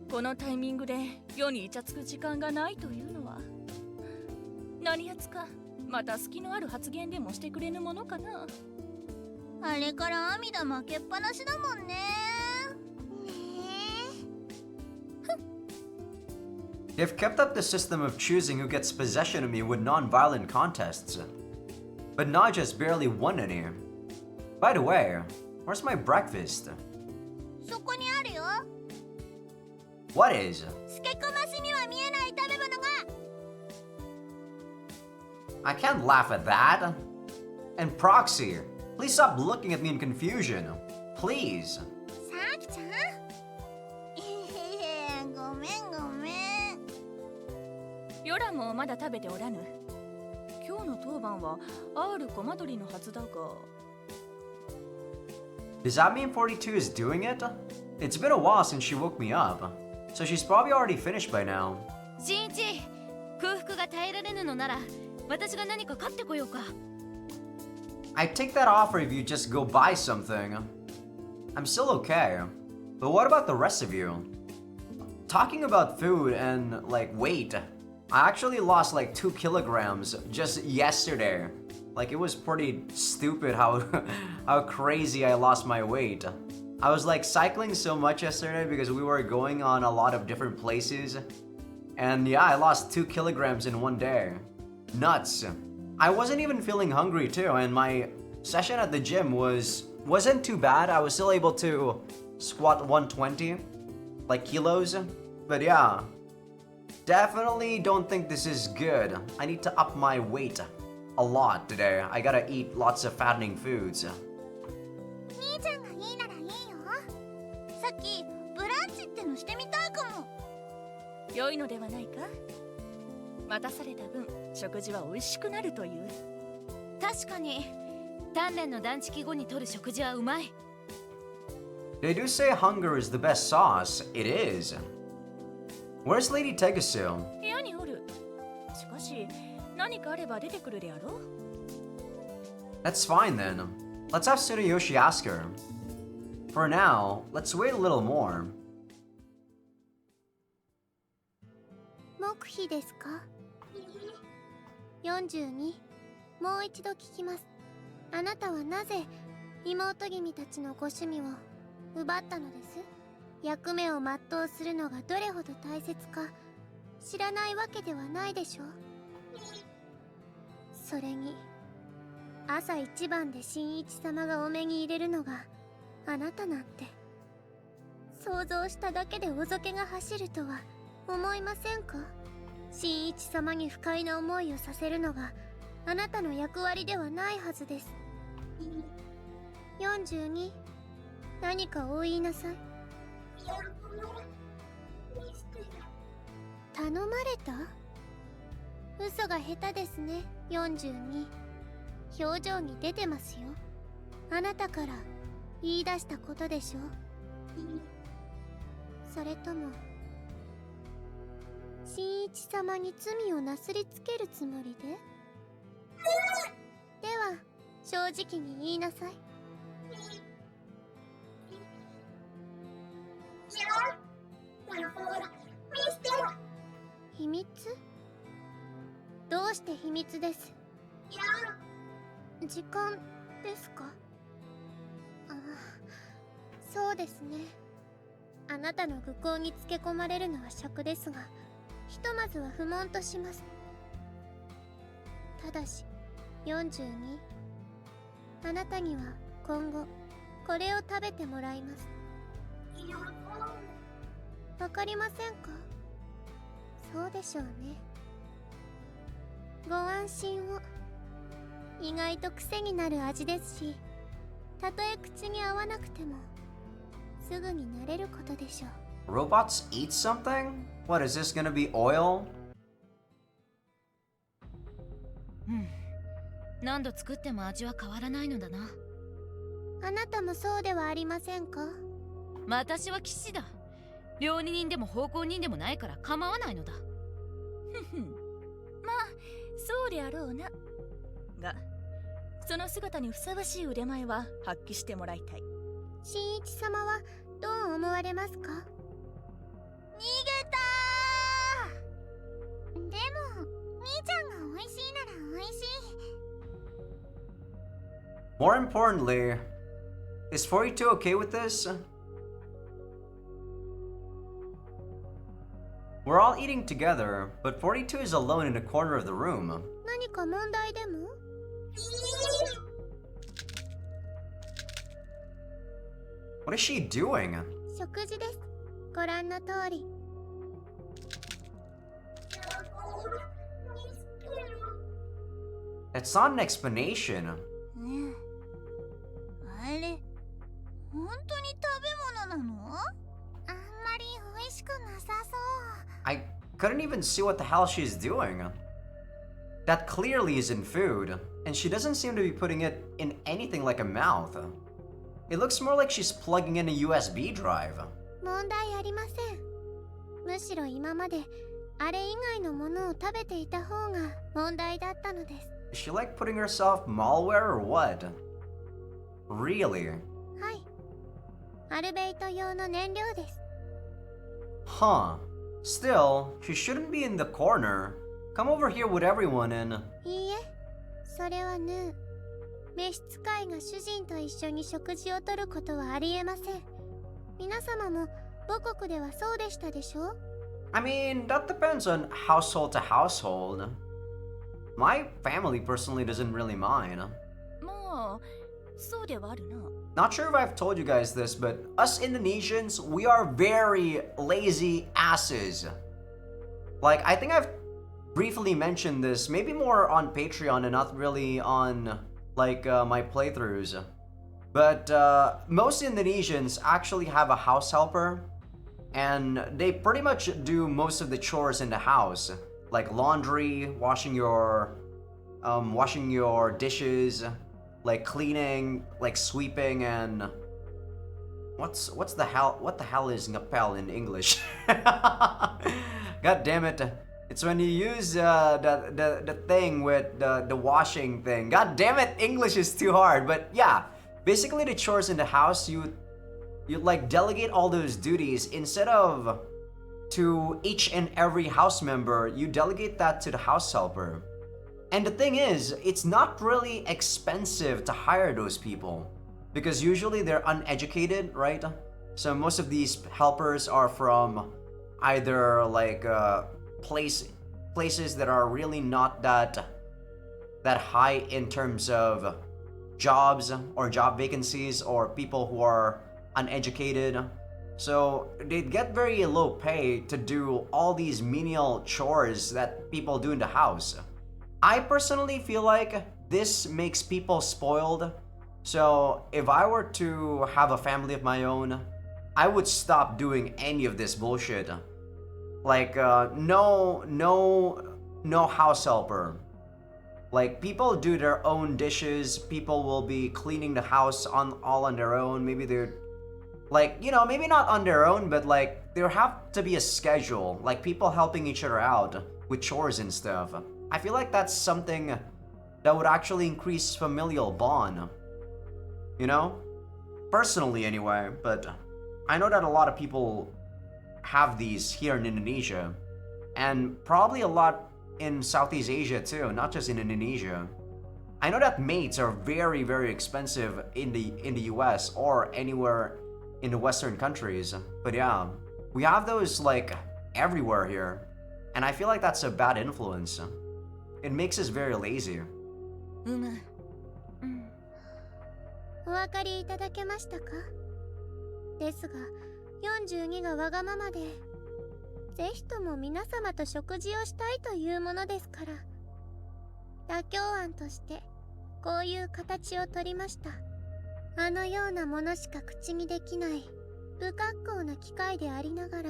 このタイミングで世にイチャつく時間がないというのは何やつかまた隙のある発言でもしてくれぬものかな。あれからアミダ負けっぱなしだもんね。They've kept up the system of choosing who gets possession of me with non-violent contests. But Naja's barely won any. By the way, where's my breakfast? そこにあるよ。 What is? スケコマシには見えない食べ物が。 I can't laugh at that. And Proxy, please stop looking at me in confusion. Please. さきちゃん。ごめんごめん。ヨラもまだ食べておらぬ。今日の当番は R コマドリのはずだが。 Does that mean 42 is doing it? It's been a while since she woke me up, so she's probably already finished by now. 新一、空腹が耐えられぬのなら私が何か買ってこようか。I'd take that offer if you just go buy something. I'm still okay. But what about the rest of you? Talking about food and, like, weight, I actually lost like 2 kilograms just yesterday. Like, it was pretty stupid how how crazy I lost my weight. I was like cycling so much yesterday because we were going on a lot of different places. And yeah, I lost 2 kilograms in one day. Nuts. I wasn't even feeling hungry too, and my session at the gym wasn't too bad. I was still able to squat 120 like kilos. But yeah, definitely don't think this is good. I need to up my weight a lot today. I gotta eat lots of fattening foods. 兄ちゃんがいいならいいよ。さっきブランチってのしてみたいかも。良いのではないか。待たされた分食事は美味しくなるという。確かに鍛錬の断食後にとる食事はうまい。 They do say hunger is the best sauce. It is. Where's Lady Tegasu? 部屋におる。しかし何かあれば出てくるであろう。 That's fine then. Let's have Tsuruyoshi ask her. For now, let's wait a little more. 黙秘ですか？ 42、もう一度聞きます。あなたはなぜ妹君たちのご趣味を奪ったのです？役目を全うするのがどれほど大切か知らないわけではないでしょ。それに朝一番で新一様がお目に入れるのがあなたなんて、想像しただけでおぞけが走るとは思いませんか？新一様に不快な思いをさせるのがあなたの役割ではないはずです。42、何かお言いなさい。頼まれた？嘘が下手ですね。42、表情に出てますよ。あなたから言い出したことでしょ。それとも新一様に罪をなすりつけるつもりで？では正直に言いなさい。秘密？どうして秘密です？時間ですか？ああ、そうですね。あなたの愚行につけ込まれるのは尺ですが、ひとまずは不問とします。ただし42、あなたには今後これを食べてもらいます。わかりませんか？そうでしょうね。ご安心を。意外と癖になる味ですし、たとえ口に合わなくてもすぐに慣れることでしょう。 Robots eat something? What, is this gonna be oil? 何度作っても味は変わらないのだな。あなたもそうではありませんか？私は騎士だ。料理人でも奉公人でもないから構わないのだ。ふふん、まあそうであろうな。がその姿にふさわしい腕前は発揮してもらいたい。新一様はどう思われますか？逃げたー。でもみーちゃんが美味しいなら美味しい。 More importantly, is 42 okay with this? We're all eating together, but 42 is alone in a corner of the room. 何か問題でも？ What is she doing? 食事です。ご覧の通り。It's not an explanation. ねえ、あれ本当に食べ物なの？あんまり美味しくなさそう。 I couldn't even see what the hell she's doing. That clearly isn't food, and she doesn't seem to be putting it in anything like a mouth. It looks more like she's plugging in a USB drive. 問題ありません。むしろ今まであれ以外のものを食べていた方が問題だったのです。Is she like putting herself malware or what? Really? はい。アルベイト用の燃料です。 Huh. Still, she shouldn't be in the corner. Come over here with everyone and... いいえ、それはヌー。召使いが主人と一緒に食事をとることはありえません。皆様も母国ではそうでしたでしょ？ I mean, that depends on household to household. My family personally doesn't really mind. まあそうではあるな。 Not sure if I've told you guys this, but us Indonesians, we are very lazy asses. Like, I think I've briefly mentioned this, maybe more on Patreon and not really on, like, my playthroughs. But most Indonesians actually have a house helper, and they pretty much do most of the chores in the house, like laundry, washing your dishes, like cleaning, like sweeping, and what the hell is ngepel in English? God damn it! It's when you use the thing with the washing thing. God damn it! English is too hard. But yeah, basically the chores in the house, you like delegate all those duties instead of to each and every house member. You delegate that to the house helper. And the thing is, it's not really expensive to hire those people because usually they're uneducated, right? So most of these helpers are from either like places that are really not that high in terms of jobs or job vacancies or people who are uneducated. So they'd get very low pay to do all these menial chores that people do in the house. I personally feel like this makes people spoiled. So if I were to have a family of my own, I would stop doing any of this bullshit. Like no house helper. Like, people do their own dishes, people will be cleaning the house all on their own. Maybe they're like, you know, maybe not on their own, but like there have to be a schedule, like people helping each other out with chores and stuff. I feel like that's something that would actually increase familial bond, you know? Personally anyway, but I know that a lot of people have these here in Indonesia, and probably a lot in Southeast Asia too, not just in Indonesia. I know that maids are very, very expensive in the US or anywhere in the Western countries. But yeah, we have those like everywhere here. And I feel like that's a bad influence. It makes us very lazy. お分かりいただけましたか？ですが、42がわがままで、ぜひとも皆様と食事をしたいというものですから、妥協案としてこういう形を取りました。あのようなものしか口にできない不格好な機械でありながら、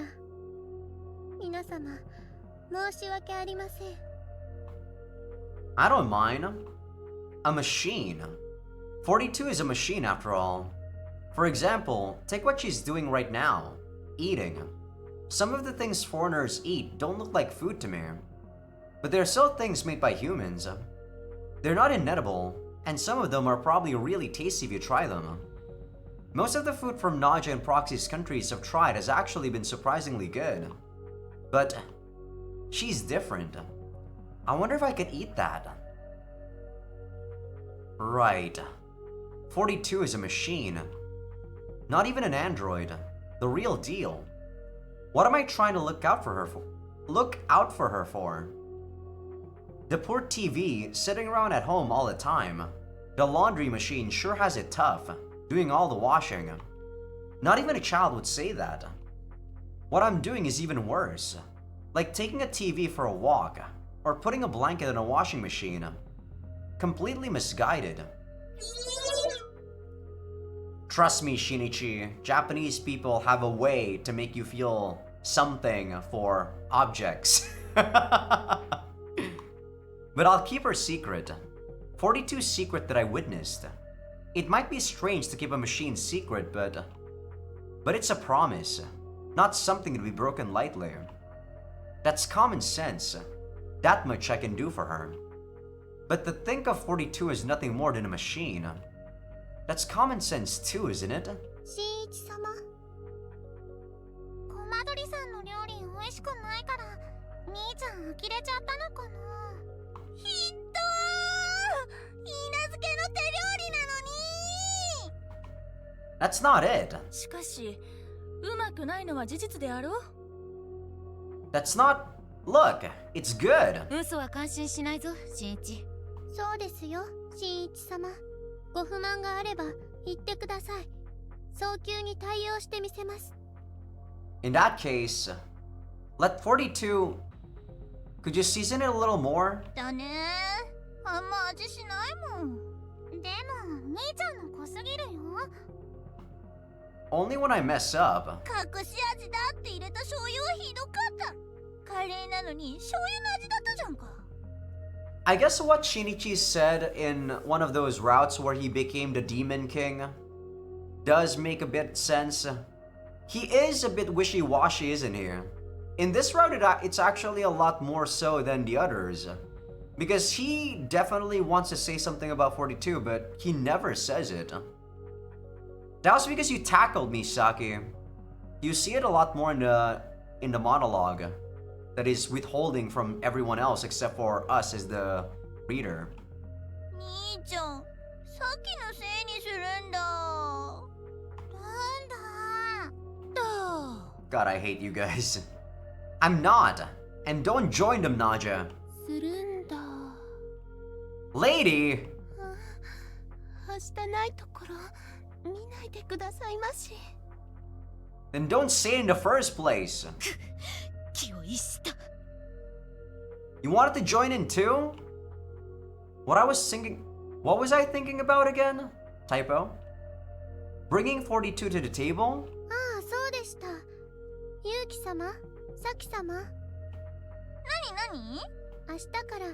皆様申し訳ありません。I don't mind. A machine. 42 is a machine after all. For example, take what she's doing right now. Eating. Some of the things foreigners eat don't look like food to me. But they're still things made by humans. They're not inedible, and some of them are probably really tasty if you try them. Most of the food from Naja and Proxy's countries I've tried has actually been surprisingly good. But she's different. I wonder if I could eat that. Right. 42 is a machine. Not even an android. The real deal. What am I trying to look out for her for? The poor TV, sitting around at home all the time. The laundry machine sure has it tough, doing all the washing. Not even a child would say that. What I'm doing is even worse. Like taking a TV for a walk, or putting a blanket in a washing machine. Completely misguided. Trust me, Shinichi, Japanese people have a way to make you feel something for objects. But I'll keep her secret. 42's secret that I witnessed. It might be strange to keep a machine's secret, but it's a promise, not something to be broken lightly. That's common sense. That much I can do for her. But to think of 42 as nothing more than a machine, that's common sense too, isn't it? 新一様、コマドリさんの料理美味しくないから兄ちゃん呆れちゃったのかな。ひっどー、稲漬けの手料理なのに。 That's not it. しかし、うまくないのは事実であろう。 That's not... Look, it's good. 嘘は感心しないぞ、新一。そうですよ、新一様。ご不満があれば言ってください。早急に対応してみせます。 In that case, let 42... Could you season it a little more? だねー。あんま味しないもん。でも兄ちゃんの濃すぎるよ。 Only when I mess up. 隠し味だって入れた醤油はひどかった。カレーなのに醤油の味だったじゃんか。 I guess what Shinichi said in one of those routes where he became the Demon King does make a bit sense. He is a bit wishy-washy, isn't he? In this route, it's actually a lot more so than the others. Because he definitely wants to say something about 42, but he never says it. That was because you tackled me, Saki. You see it a lot more in the monologue. That is withholding from everyone else except for us as the reader. 兄ちゃん、さっきのせいにするんだ。なんだ。 God, I hate you guys. I'm not. And don't join them, Naja. するんだ。 Lady! 明日ないところ見ないでくださいまし。 Then don't say it in the first place. 気を逸した。 You wanted to join in too? What was I thinking about again? Typo. Bringing 42 to the table? ああ、そうでした。ゆうき様、さき様。なに明日から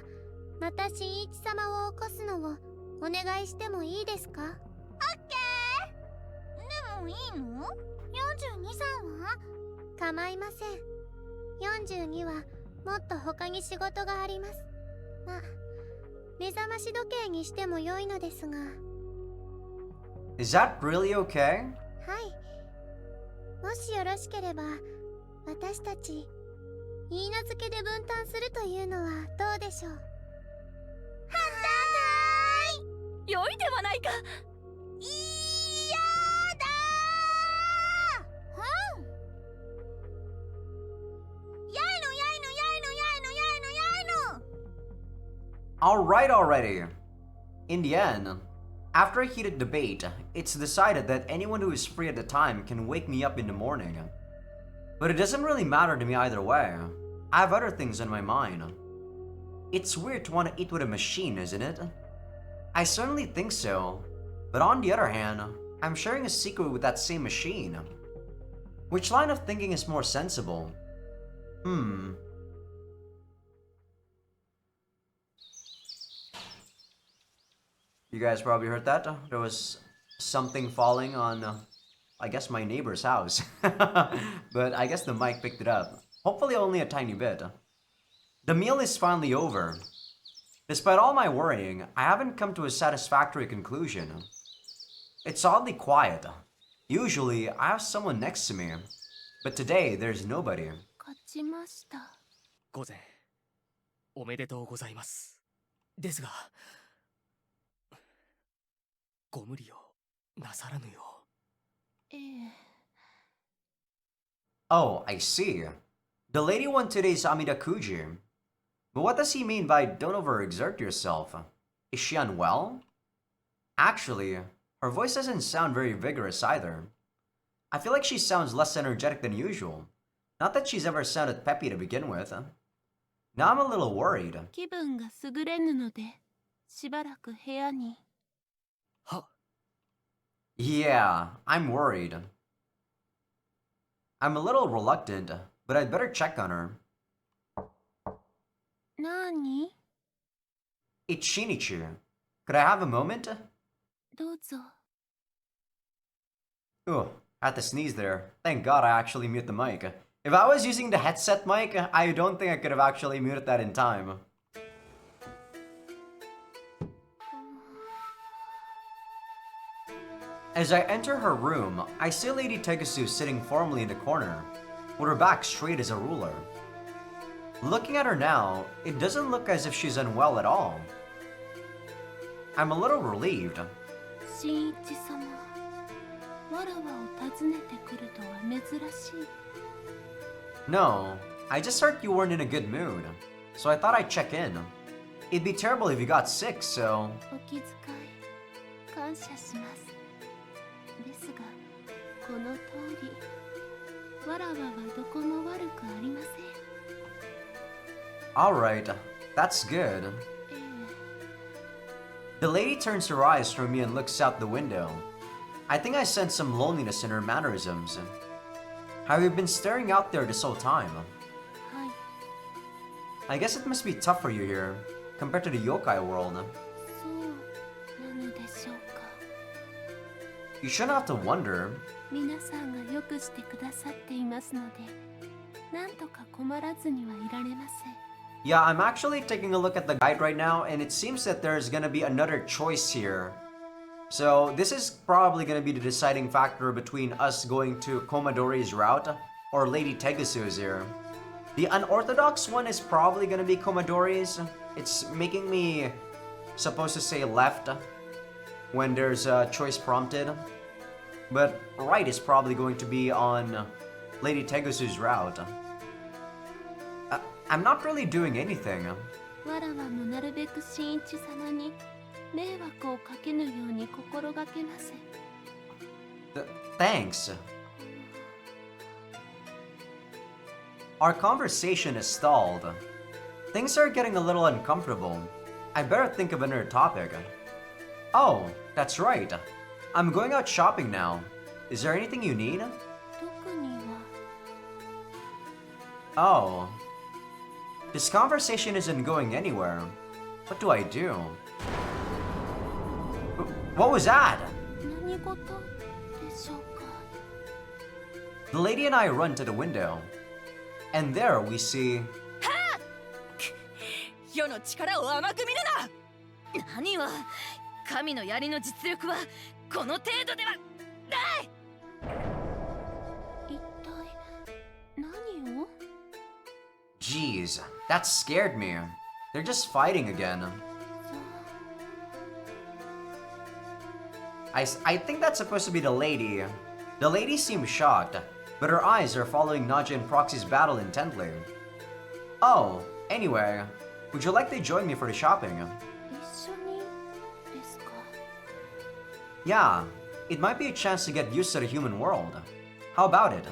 また新一様を起こすのをお願いしてもいいですか？オッケー。でもいいの？ 42さんは？構いません。42はもっと他に仕事があります。まあ、目覚まし時計にしても良いのですが。 Is that really okay? はい。もしよろしければ、私たち言い名付けで分担するというのはどうでしょう？良いではないか。いやだー。やいのやいのやいのやいのやいのやいの。 Alright already. In the end, after a heated debate, it's decided that anyone who is free at the time can wake me up in the morning. But it doesn't really matter to me either way. I have other things on my mind. It's weird to want to eat with a machine, isn't it? I certainly think so. But on the other hand, I'm sharing a secret with that same machine. Which line of thinking is more sensible? You guys probably heard that. There was something falling on, I guess, my neighbor's house. But I guess the mic picked it up. Hopefully only a tiny bit. The meal is finally over. Despite all my worrying, I haven't come to a satisfactory conclusion. It's oddly quiet. Usually, I have someone next to me. But today, there's nobody. 勝ちました。午前おめでとうございます。ですがご無理をなさらぬよう。ええ。 Oh, I see. The lady won today's Amidakuji. But what does he mean by don't overexert yourself? Is she unwell? Actually, her voice doesn't sound very vigorous either. I feel like she sounds less energetic than usual. Not that she's ever sounded peppy to begin with. Now I'm a little worried. 気分が優れぬので、しばらく部屋に。は。 Yeah, I'm worried. I'm a little reluctant, but I'd better check on her. なに？ It's Shinichi. Could I have a moment? どうぞ。 Ugh, had to sneeze there. Thank God I actually muted the mic. If I was using the headset mic, I don't think I could have actually muted that in time. As I enter her room, I see Lady Tegasu sitting formally in the corner, with her back straight as a ruler. Looking at her now, it doesn't look as if she's unwell at all. I'm a little relieved. 新一様、わらわを訪ねてくるとは珍しい。 No, I just heard you weren't in a good mood, so I thought I'd check in. It'd be terrible if you got sick, so... お気遣い、感謝します。ですが、この通り、わらわはどこも悪くありません。 Alright, that's good. ええ。 The lady turns her eyes from me and looks out the window. I think I sense some loneliness in her mannerisms. Have you been staring out there this whole time? はい。 I guess it must be tough for you here, compared to the yokai world. そうなのでしょうか。 You shouldn't have to wonder. 皆さんがよくしてくださっていますので、なんとか困らずにはいられません。 Yeah, I'm actually taking a look at the guide right now, and it seems that there's gonna be another choice here. So this is probably gonna be the deciding factor between us going to Komadori's route or Lady Tegasu's here. The unorthodox one is probably gonna be Komadori's. It's making me supposed to say left when there's a choice prompted. But right is probably going to be on Lady Tegasu's route. I'm not really doing anything. わらわもなるべく新一様に迷惑をかけぬように心がけます。Thanks. Our conversation is stalled. Things are getting a little uncomfortable. I better think of another topic. Oh, that's right. I'm going out shopping now. Is there anything you need? 特には。 Oh. This conversation isn't going anywhere. What do I do? What was that? 何事でしょうか。 The lady and I run to the window. And there we see... 世の力を甘く見るな。何は神の槍の実力はこの程度ではない。一体何を？ Jeez, that scared me. They're just fighting again. I think that's supposed to be the lady. The lady seems shocked, but her eyes are following Naja and Proxy's battle intently. Oh, anyway, would you like to join me for the shopping? 一緒にですか。 Yeah, it might be a chance to get used to the human world. How about it?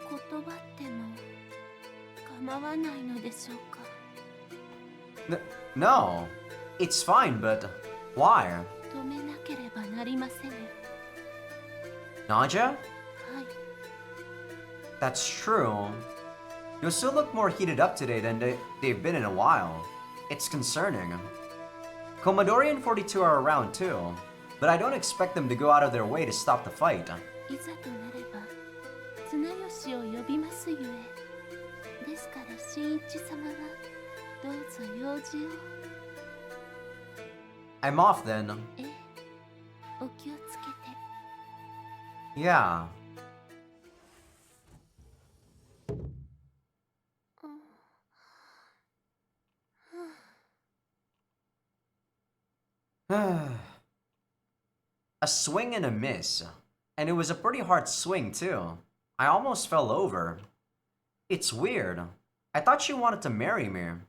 断っても構わないのでしょうか。No, it's fine, but why? 止めなければなりません。 Naja? はい。 That's true. You still look more heated up today than they've been in a while. It's concerning. Commodore and 42 are around too, but I don't expect them to go out of their way to stop the fight. いざとなれば綱吉を呼びますゆえ。ですから新一様はどうぞ用事を。 I'm off then. ええ、お気をつけて。 Yeah. A swing and a miss. And it was a pretty hard swing too. I almost fell over. It's weird. I thought she wanted to marry me.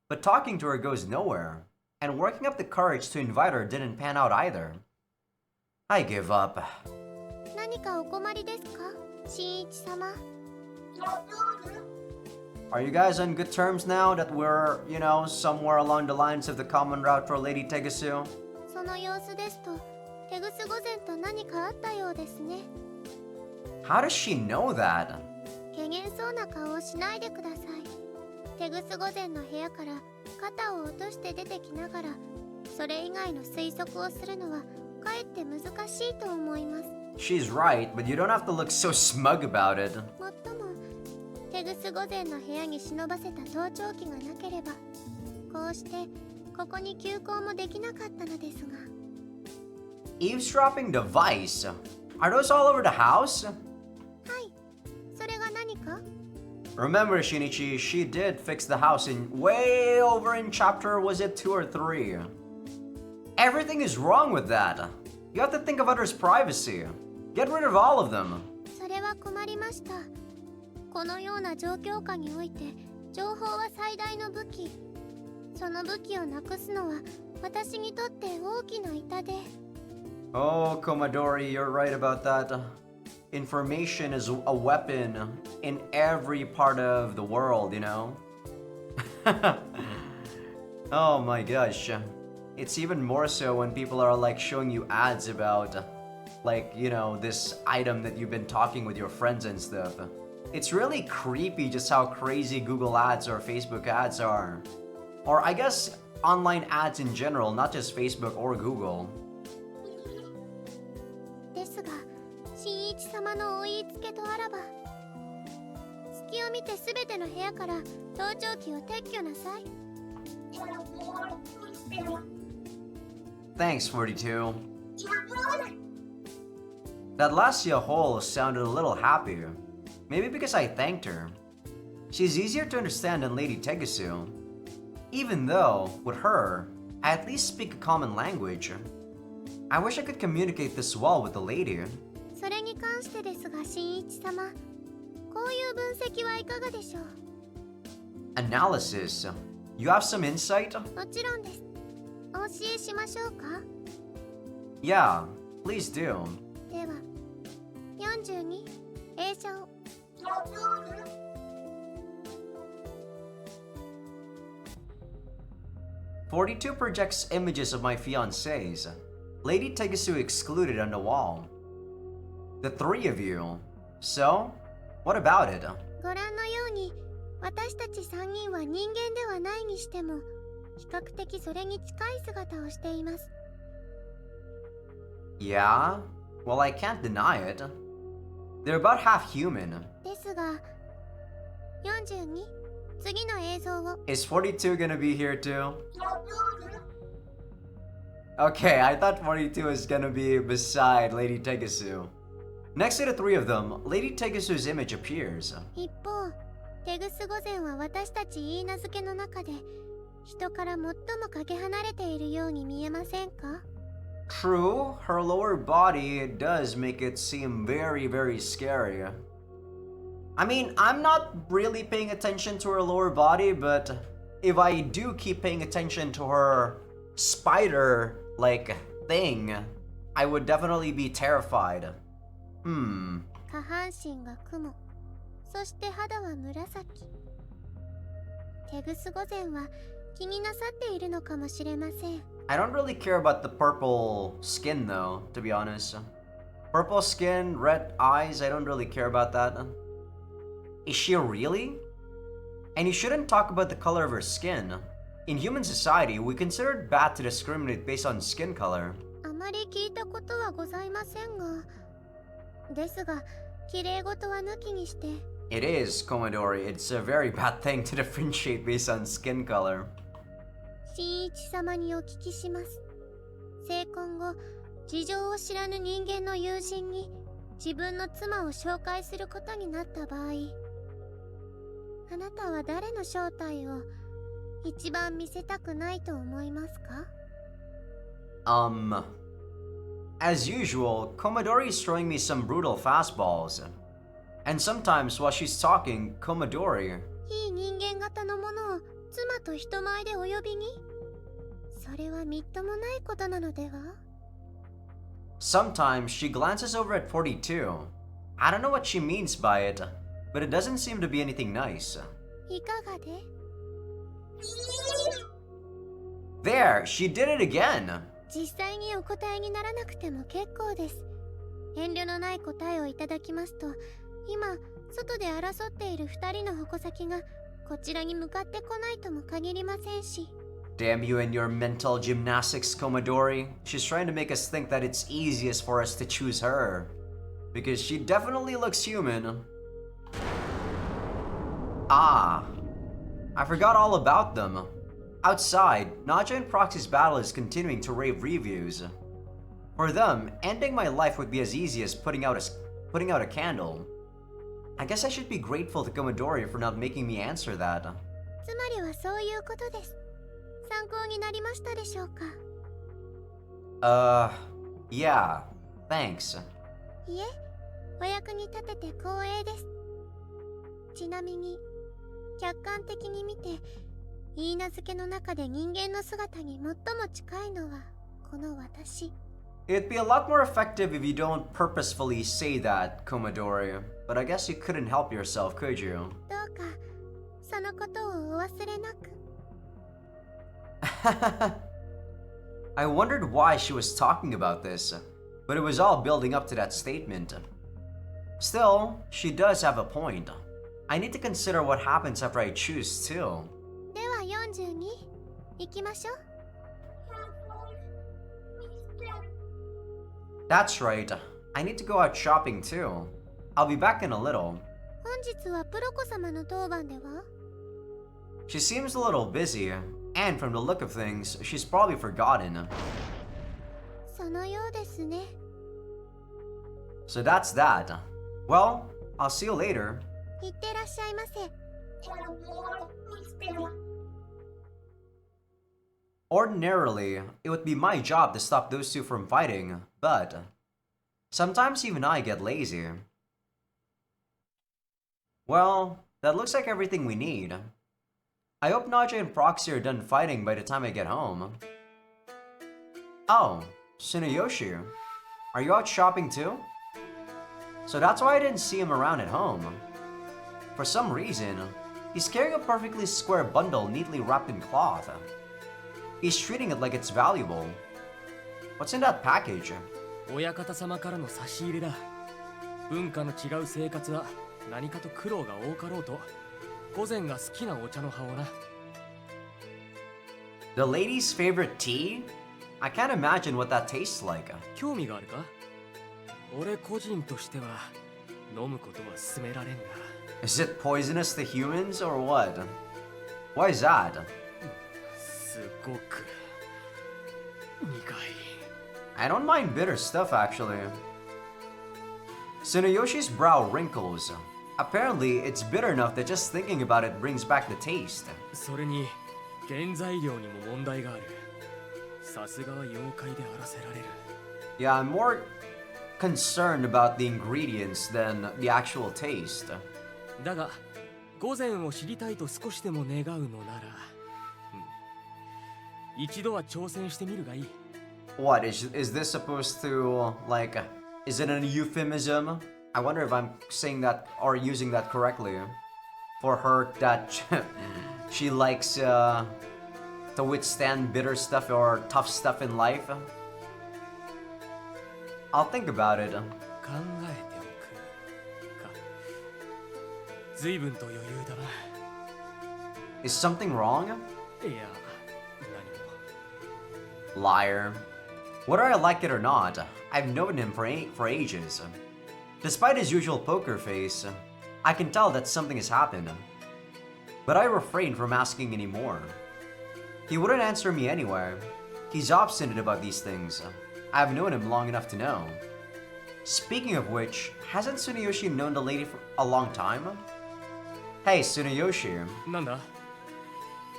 But talking to her goes nowhere. And working up the courage to invite her didn't pan out either. I give up. 何かお困りですか、新一様。 Are you guys on good terms now that we're, you know, somewhere along the lines of the common route for Lady Tegasu? その様子ですと、テグス御前と何かあったようですね。 How does she know that? 怪げそうな顔をしないでください。テグス御前の部屋から肩を落として出てきながら、それ以外の推測をするのはかえって難しいと思います。 She's right, but you don't have to look so smug about it. もっとも、テグス御前の部屋に忍ばせた盗聴器がなければ、こうしてここに急行もできなかったのですが。 Eavesdropping device? Are those all over the house? はい、それが何か？ Remember, Shinichi, she did fix the house in way over in chapter, was it 2 or 3? Everything is wrong with that. You have to think of others' privacy. Get rid of all of them. それは困りました。このような状況下において、情報は最大の武器。その武器をなくすのは私にとって大きな痛手。 Oh, Komadori, you're right about that. Information is a weapon in every part of the world, you know? Oh my gosh. It's even more so when people are like showing you ads about, like, you know, this item that you've been talking with your friends and stuff. It's really creepy just how crazy Google ads or Facebook ads are. Or I guess online ads in general, not just Facebook or Google. ですが、新一様のお言いつけとあらば、隙を見てすべての部屋から盗聴器を撤去なさい。 Thanks, 42. That last Yahoo sounded a little happier. Maybe because I thanked her. She's easier to understand than Lady Tegasu. Even though, with her, I at least speak a common language. I wish I could communicate this well with the lady. それに関してですが、新一様、こういう分析はいかがでしょう。 Analysis. You have some insight? もちろんです。お教えしましょうか。 Yeah, please do. では42映像。 42 projects images of my fiancés. Lady Tegasu excluded on the wall. The three of you. So, what about it? ご覧のように私たち3人は人間ではないにしても比較的それに近い姿をしています。 Yeah? Well, I can't deny it. They're about half human. ですが42次の映像を。 Is 42 gonna be here too? Okay, I thought 42 was gonna be beside Lady Tegasu. Next to the three of them, Lady Tegasu's image appears. 一方テグス御前は私たち言い名付けの中で人から最もかけ離れているように見えませんか。 True, her lower body does make it seem very, very scary. I mean, I'm not really paying attention to her lower body, but if I do keep paying attention to her spider-like thing, I would definitely be terrified. 下半身が雲、そして肌は紫。テグス御前は気になさっているのかもしれません。 I don't really care about the purple skin though, to be honest. Purple skin, red eyes, I don't really care about that. Is she really? And you shouldn't talk about the color of her skin. In human society, we consider it bad to discriminate based on skin color. あまり聞いたことはございませんが、ですが、綺麗事は抜きにして。 It is, Commodore. It's a very bad thing to differentiate based on skin color. 新一様にお聞きします。成婚後、事情を知らぬ人間の友人に自分の妻を紹介することになった場合、あなたは誰の正体を一番見せたくないと思いますか？ As usual, Commodore is throwing me some brutal fastballs. And sometimes while she's talking, Commodore... 非人間型のものを妻と人前でお呼びに？それはみっともないことなのでは？ Sometimes she glances over at 42. I don't know what she means by it, but it doesn't seem to be anything nice. いかがで？ There, she did it again! 実際にお答えにならなくても結構です。遠慮のない答えをいただきますと、今、外で争っている2人の矛先がこちらに向かってこないとも限りませんし。 Damn you and your mental gymnastics, Commodore. She's trying to make us think that it's easiest for us to choose her. Because she definitely looks human. Ah, I forgot all about them. Outside, Naja and Proxy's battle is continuing to rave reviews. For them, ending my life would be as easy as putting out a candle. I guess I should be grateful to Commodore for not making me answer that. つまりはそういうことです。参考になりましたでしょうか？ Yeah, thanks. いえ、お役に立てて光栄です。ちなみに、客観的に見て、言い名付けの中で人間の姿に最も近いのはこの私。 It'd be a lot more effective if you don't purposefully say that, Commodore. But I guess you couldn't help yourself, could you? どうかそのことをお忘れなく。I wondered why she was talking about this, but it was all building up to that statement. Still, she does have a point. I need to consider what happens after I choose too. では42行きましょう。 That's right. I need to go out shopping too. I'll be back in a little. 本日はプロコ様の当番では？ She seems a little busy, and from the look of things, she's probably forgotten. そのようですね。 So that's that. Well, I'll see you later. いってらっしゃいませ。 Ordinarily, it would be my job to stop those two from fighting, but sometimes even I get lazy. Well, that looks like everything we need. I hope Naja and Proxy are done fighting by the time I get home. Oh, Tsunoyoshi. Are you out shopping too? So that's why I didn't see him around at home. For some reason, he's carrying a perfectly square bundle neatly wrapped in cloth. He's treating it like it's valuable. What's in that package? 親方様からの差し入れだ。文化の違う生活は何かと苦労が多かろうと、午前が好きなお茶の葉をな。The lady's favorite tea? I can't imagine what that tastes like. 興味があるか？俺個人としては飲むことは勧められんが。Is it poisonous to humans or what? Why is that? すごく苦い。I don't mind bitter stuff actually. Tsuneyoshi's brow wrinkles. Apparently, it's bitter enough that just thinking about it brings back the taste. それに原材料にも問題がある。さすがは妖怪であらせられる。Yeah, I'm more concerned about the ingredients than the actual taste. だが、午前を知りたいと少しでも願うのなら、一度は挑戦してみるがいい。What, is this supposed to, like, is it a euphemism? I wonder if I'm saying that or using that correctly. For her, that she likes to withstand bitter stuff or tough stuff in life. I'll think about it. 考えておくか。随分と余裕だな。Is something wrong? いや、何も。 Liar. Whether I like it or not, I've known him for ages. Despite his usual poker face, I can tell that something has happened. But I refrain from asking any more. He wouldn't answer me anyway. He's obstinate about these things. I've known him long enough to know. Speaking of which, hasn't Tsunoyoshi known the lady for a long time? Hey, Tsunoyoshi. なんだ？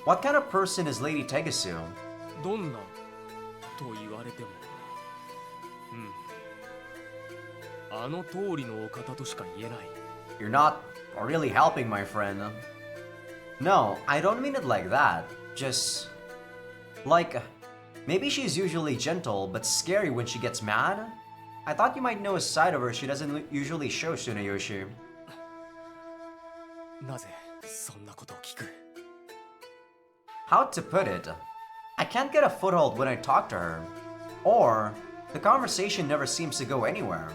What kind of person is Lady Tegasu? どんなと言われても。あの通りのお方としか言えない。You're not really helping, my friend. No, I don't mean it like that. Just... like... maybe she's usually gentle, but scary when she gets mad? I thought you might know a side of her she doesn't usually show, Tsunoyoshi. なぜそんなことを聞く？ How to put it? I can't get a foothold when I talk to her. Or, the conversation never seems to go anywhere.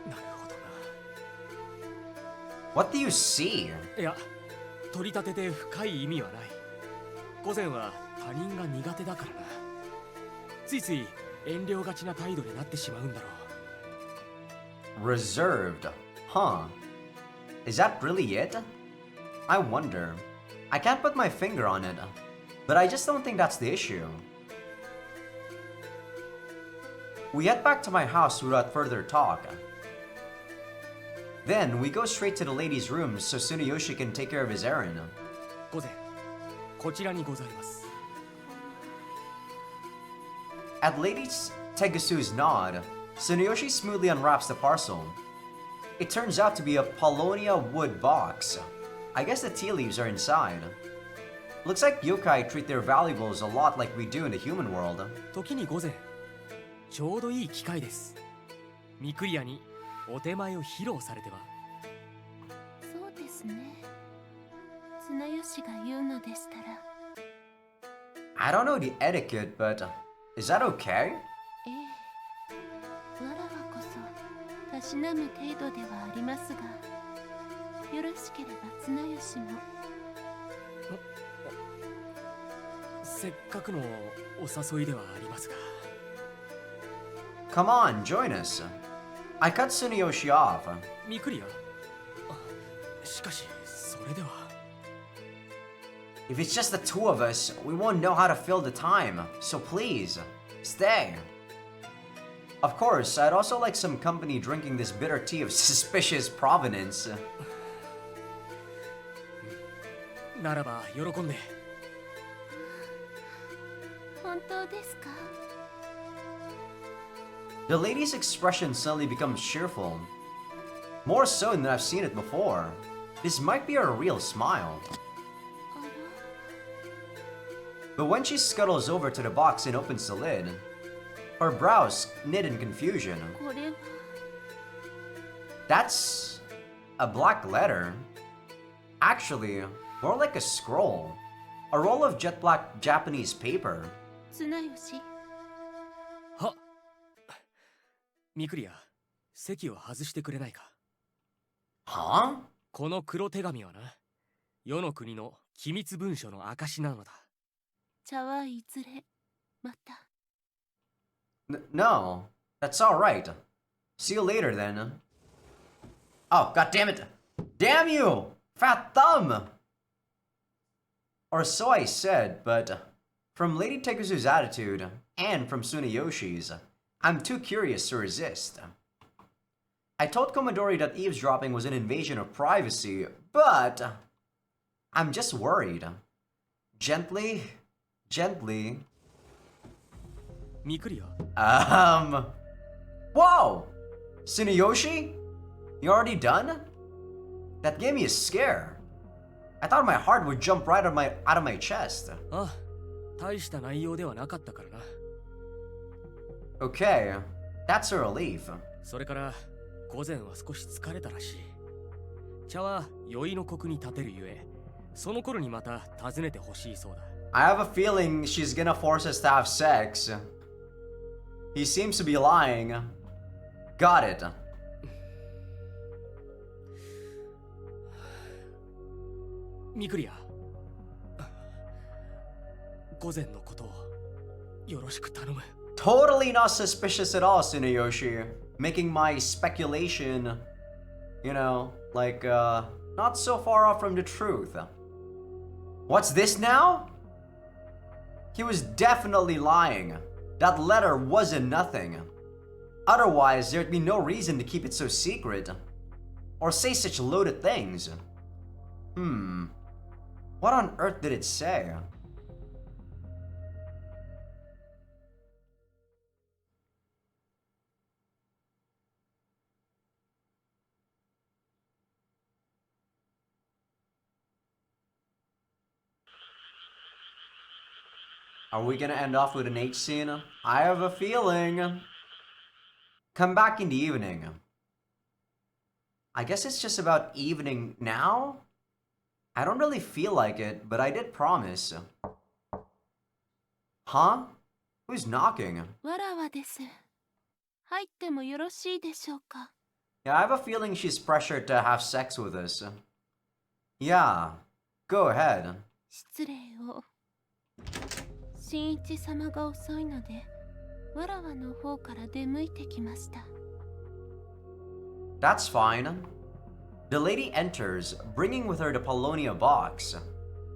なるほどな。 What do you see? いや、取り立てて深い意味はない。午前は他人が苦手だからな。ついつい遠慮がちな態度になってしまうんだろう。 Reserved. Huh. Is that really it? I wonder. I can't put my finger on it, but I just don't think that's the issue. We head back to my house without further talk. Then we go straight to the lady's room so Tsunoyoshi can take care of his errand. 午前、こちらにございます。 At Lady Tegasu's nod, Tsunoyoshi smoothly unwraps the parcel. It turns out to be a Paulownia wood box. I guess the tea leaves are inside. Looks like yokai treat their valuables a lot like we do in the human world. 時に午前、ちょうどいい機会です。ミクリアにお手前を披露されては。そうですね。綱吉が言うのでしたら。I don't know the etiquette, but is that okay? ええ。わらわこそたしなむ程度ではありますが、よろしければ綱吉も。せっかくのお誘いではありますが。 Come on, join us. I cut Tsunoyoshi off. ミクリア？しかし、それでは。 If it's just the two of us, we won't know how to fill the time, so please, stay. Of course, I'd also like some company drinking this bitter tea of suspicious provenance. ならば喜んで。本当ですか？ The lady's expression suddenly becomes cheerful. More so than I've seen it before. This might be her real smile. But when she scuttles over to the box and opens the lid, her brows knit in confusion. これは That's a black letter. Actually, more like a scroll. A roll of jet black Japanese paper. 綱吉はミクリア、席を外してくれないか。 Huh? この黒手紙はな、世の国の機密文書の証なのだ。茶はいずれまた。 No, that's alright. See you later then. Oh, god damn it! Damn you! Fat thumb! Or so I said, but from Lady Tekuzu's attitude, and from Tsuneyoshi's, I'm too curious to resist. I told Komodori that eavesdropping was an invasion of privacy, but I'm just worried. Gently, gently. ミクリア、 Whoa! Tsuneyoshi? You already done? That gave me a scare. I thought my heart would jump right out of my chest. あ、大した内容ではなかったからな。 Okay, that's a relief. それから午前は少し疲れたらしい。茶は宵の刻に立てるゆえ、その頃にまた訪ねてほしいそうだ。 I have a feeling she's gonna force us to have sex. He seems to be lying. Got it. ミクリア、午前のことをよろしく頼む。 Totally not suspicious at all, Tsuneyoshi. Making my speculation, you know, like, not so far off from the truth. What's this now? He was definitely lying. That letter wasn't nothing. Otherwise, there'd be no reason to keep it so secret. Or say such loaded things. What on earth did it say? Are we gonna end off with an H scene? I have a feeling. Come back in the evening. I guess it's just about evening now? I don't really feel like it, but I did promise. Huh? Who's knocking? わらわです。入ってもよろしいでしょうか。 Yeah, I have a feeling she's pressured to have sex with us. Yeah, go ahead. 失礼を。新一様が遅いので、わらわの方から出向いてきました。 That's fine. The lady enters, bringing with her the Polonia box.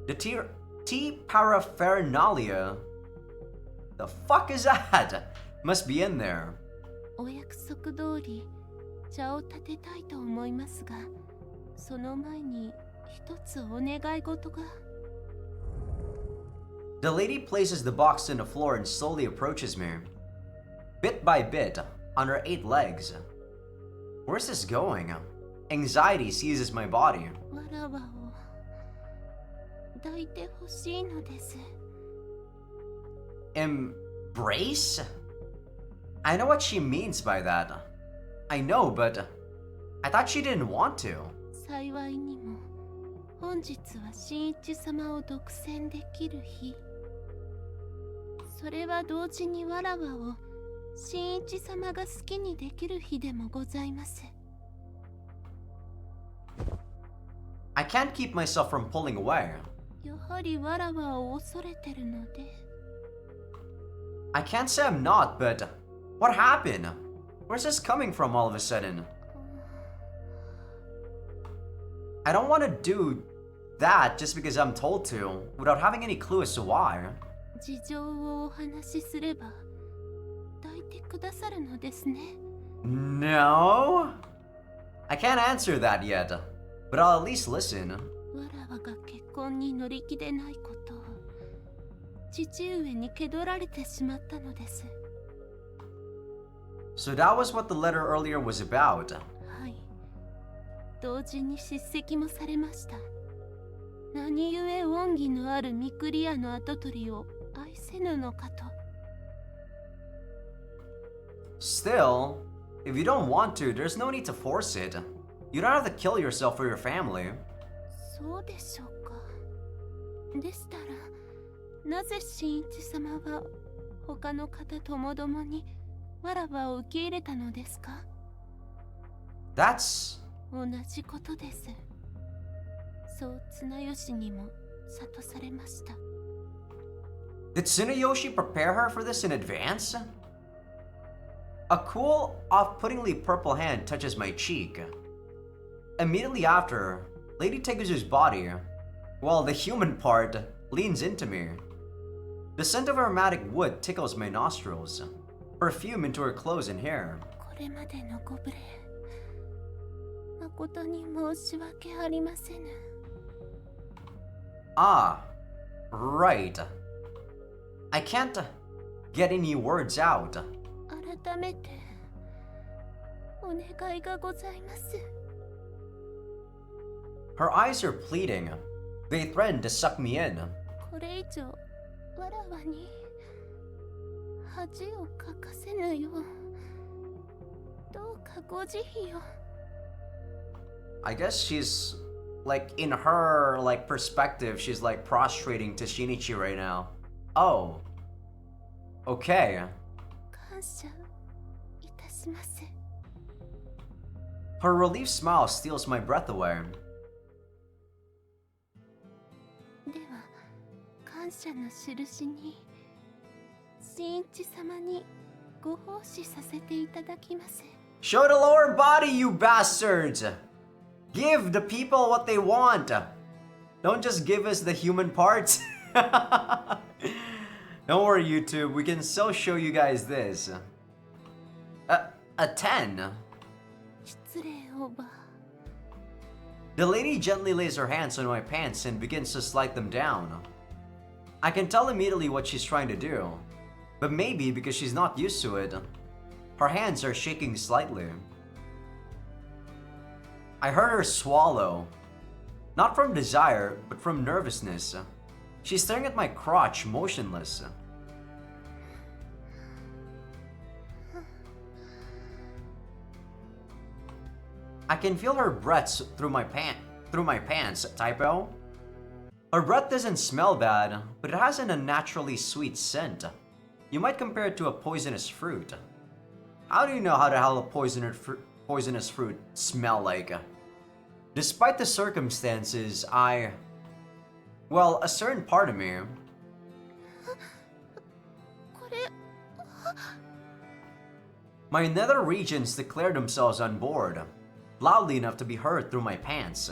The tea paraphernalia. The fuck is that? Must be in there. お約束通り茶を立てたいと思いますが、その前に一つお願い事が。 The lady places the box on the floor and slowly approaches me. Bit by bit, on her 8 legs. Where's this going? Anxiety seizes my body. わらわを抱いてほしいのです。 Embrace? I know what she means by that. I know, but I thought she didn't want to. 幸いにも本日は新一様を独占できる日。それは同時にわらわを新一様が好きにできる日でもございます。 I can't keep myself from pulling away. やはりわらわを恐れてるので。 I can't say I'm not, but what happened? Where's this coming from all of a sudden? I don't want to do that just because I'm told to, without having any clue as to why. 事情をお話しすれば抱いてくださるのですね。 No? I can't answer that yet, but I'll at least listen. わらわが結婚に乗り気でないことを父上に気取られてしまったのです。 So that was what the letter earlier was about. はい。同時に叱責もされました。何故恩義のあるミクリアの跡取りを愛せぬのかと。Still, if you don't want to, there's no need to force it. You don't have to kill yourself for your family. そうでしょうか。でしたら、なぜ新一様は他の方ともどもにわらわを受け入れたのですか？ That's... 同じことです。そう綱吉にも諭されました。Did Tsunayoshi prepare her for this in advance? A cool, off-puttingly purple hand touches my cheek. Immediately after, Lady Teguzu's body, well, the human part, leans into me. The scent of aromatic wood tickles my nostrils, perfume into her clothes and hair. これまでのご無礼、誠に申し訳ありませぬ。Ah, right. I can't get any words out. 改めてお願いがございます。Her eyes are pleading. They threaten to suck me in. これ以上わらわに恥をかかせぬよう、どうかご慈悲を。I guess she's like in her like perspective, she's like prostrating to Shinichi right now. Oh. Okay. 感謝いたします。 Her relieved smile steals my breath away. では感謝の印に新一様にご奉仕させていただきます。 Show the lower body, you bastards! Give the people what they want. Don't just give us the human parts. Don't worry, YouTube. We can still show you guys this. A 10. 失礼オーバー。 The lady gently lays her hands on my pants and begins to slide them down. I can tell immediately what she's trying to do, but maybe because she's not used to it, her hands are shaking slightly. I heard her swallow, not from desire, but from nervousness. She's staring at my crotch, motionless. I can feel her breath through my pants, typo. Her breath doesn't smell bad, but it has an unnaturally sweet scent. You might compare it to a poisonous fruit. How do you know how the hell a poisonous fruit smell like? Despite the circumstances, well, a certain part of me... これ My nether regions declare themselves on board, loudly enough to be heard through my pants.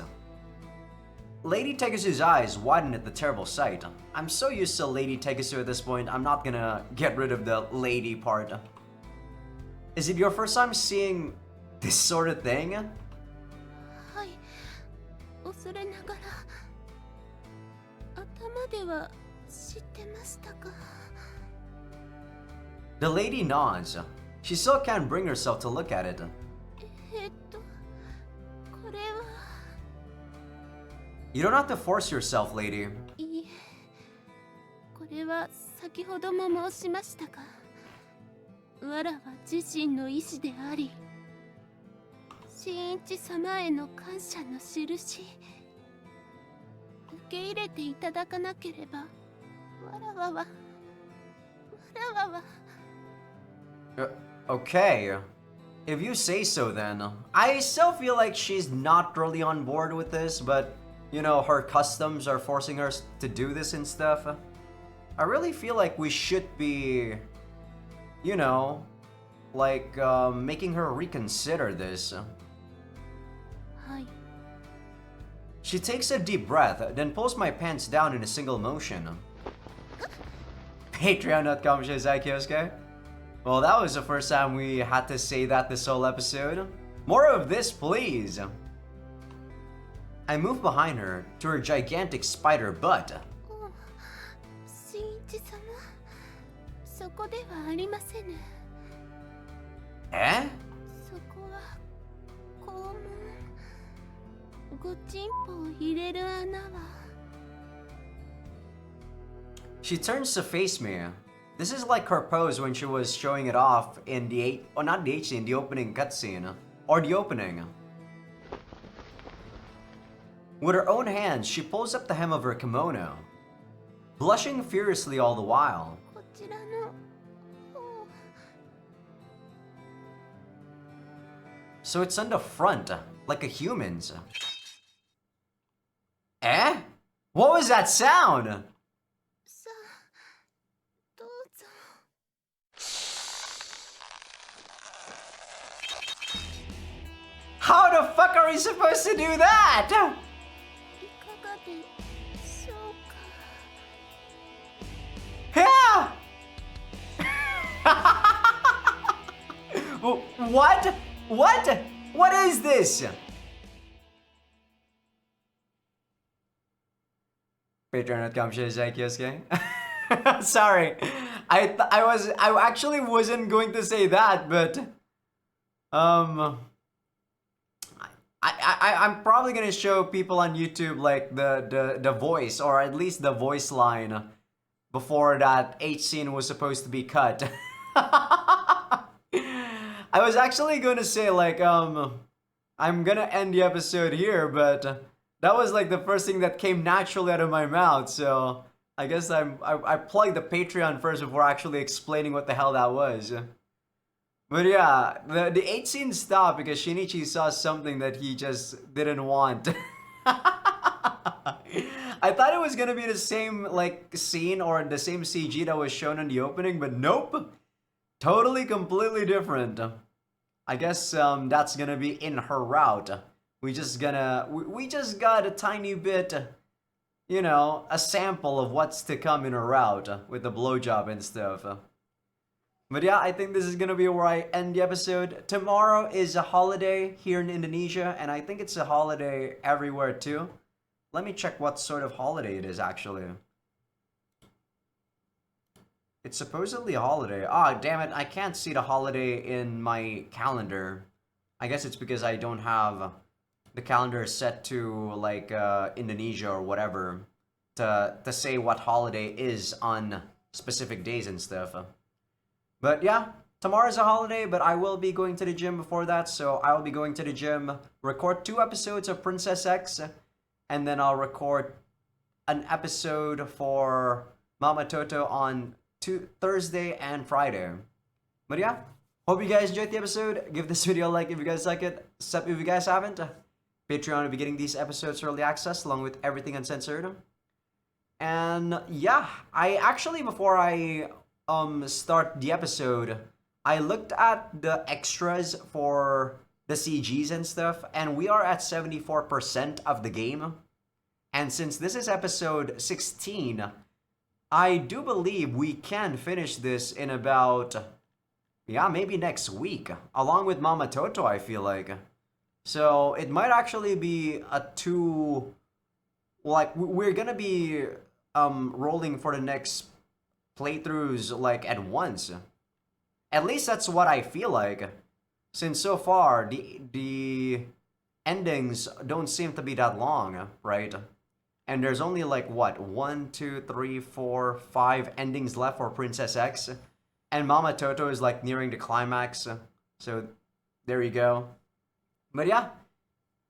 Lady Teguzu's eyes widen at the terrible sight. I'm so used to Lady Teguzu at this point, I'm not gonna get rid of the lady part. Is it your first time seeing this sort of thing? はい、恐れながら頭では知ってましたか。 The lady nods. She still can't bring herself to look at it. これは You don't have to force yourself, lady. いいえ、これは先ほども申しましたが、わらは自身の意志であり、新一様への感謝の印、受け入れていただかなければ、わらわは Okay. If you say so then. I still feel like she's not really on board with this, but, you know, her customs are forcing her to do this and stuff. I really feel like we should be, you know, like, making her reconsider this. はい。 She takes a deep breath, then pulls my pants down in a single motion. Patreon.com Azaikyousuke. Well, that was the first time we had to say that this whole episode. More of this, please. I move behind her to her gigantic spider butt. 新一様、そこではありませぬ。 Eh? そこは肛門。ごちんぽを入れる穴は She turns to face me. This is like her pose when she was showing it off in the not the H scene, the opening cutscene. Or the opening. With her own hands, she pulls up the hem of her kimono, blushing furiously all the while. こちらの方 So it's on the front, like a human's. Eh? What was that sound? さあどうぞ How the fuck are we supposed to do that? いかがでしょうか Yeah! What? What? What is this? Patreon.com/Azaikyousuke. Sorry. I actually wasn't going to say that, but I'm probably gonna show people on YouTube like the voice, or at least the voice line before that H scene was supposed to be cut. I was actually gonna say like I'm gonna end the episode here, but that was like the first thing that came naturally out of my mouth, so I guess I plugged the Patreon first before actually explaining what the hell that was. But yeah, the 8 scene stopped because Shinichi saw something that he just didn't want. I thought it was gonna be the same like scene or the same CG that was shown in the opening, but nope. Totally completely different. I guess that's gonna be in her route. We just got a tiny bit, you know, a sample of what's to come in her route with the blowjob and stuff. But yeah, I think this is gonna be where I end the episode. Tomorrow is a holiday here in Indonesia, and I think it's a holiday everywhere too. Let me check what sort of holiday it is actually. It's supposedly a holiday. Ah, damn it, I can't see the holiday in my calendar. I guess it's because I don't have the calendar set to like Indonesia or whatever to say what holiday is on specific days and stuff. But yeah, tomorrow's a holiday, but I will be going to the gym before that, so I will be going to the gym, record 2 episodes of Princess X, and then I'll record an episode for Mama Toto on Thursday and Friday. But yeah, hope you guys enjoyed the episode. Give this video a like if you guys like it. Sub if you guys haven't. Patreon will be getting these episodes early access along with everything uncensored. And yeah, I actually, before I start the episode, I looked at the extras for the CGs and stuff, and we are at 74% of the game. And since this is episode 16, I do believe we can finish this in about, yeah, maybe next week, along with Mama Toto, I feel like. So it might actually be a 2, like, we're gonna be rolling for the next playthroughs like at once. At least that's what I feel like, since so far the endings don't seem to be that long, right? And there's only like what, 1, 2, 3, 4, 5 endings left for Princess X, and Mama Toto is like nearing the climax, so there you go. But yeah,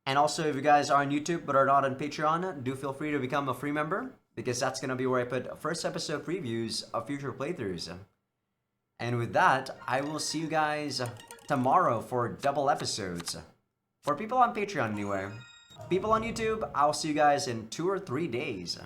and also if you guys are on YouTube but are not on Patreon, do feel free to become a free member, because that's gonna be where I put first episode previews of future playthroughs. And with that, I will see you guys tomorrow for double episodes. For people on Patreon anyway. People on YouTube, I'll see you guys in 2 or 3 days.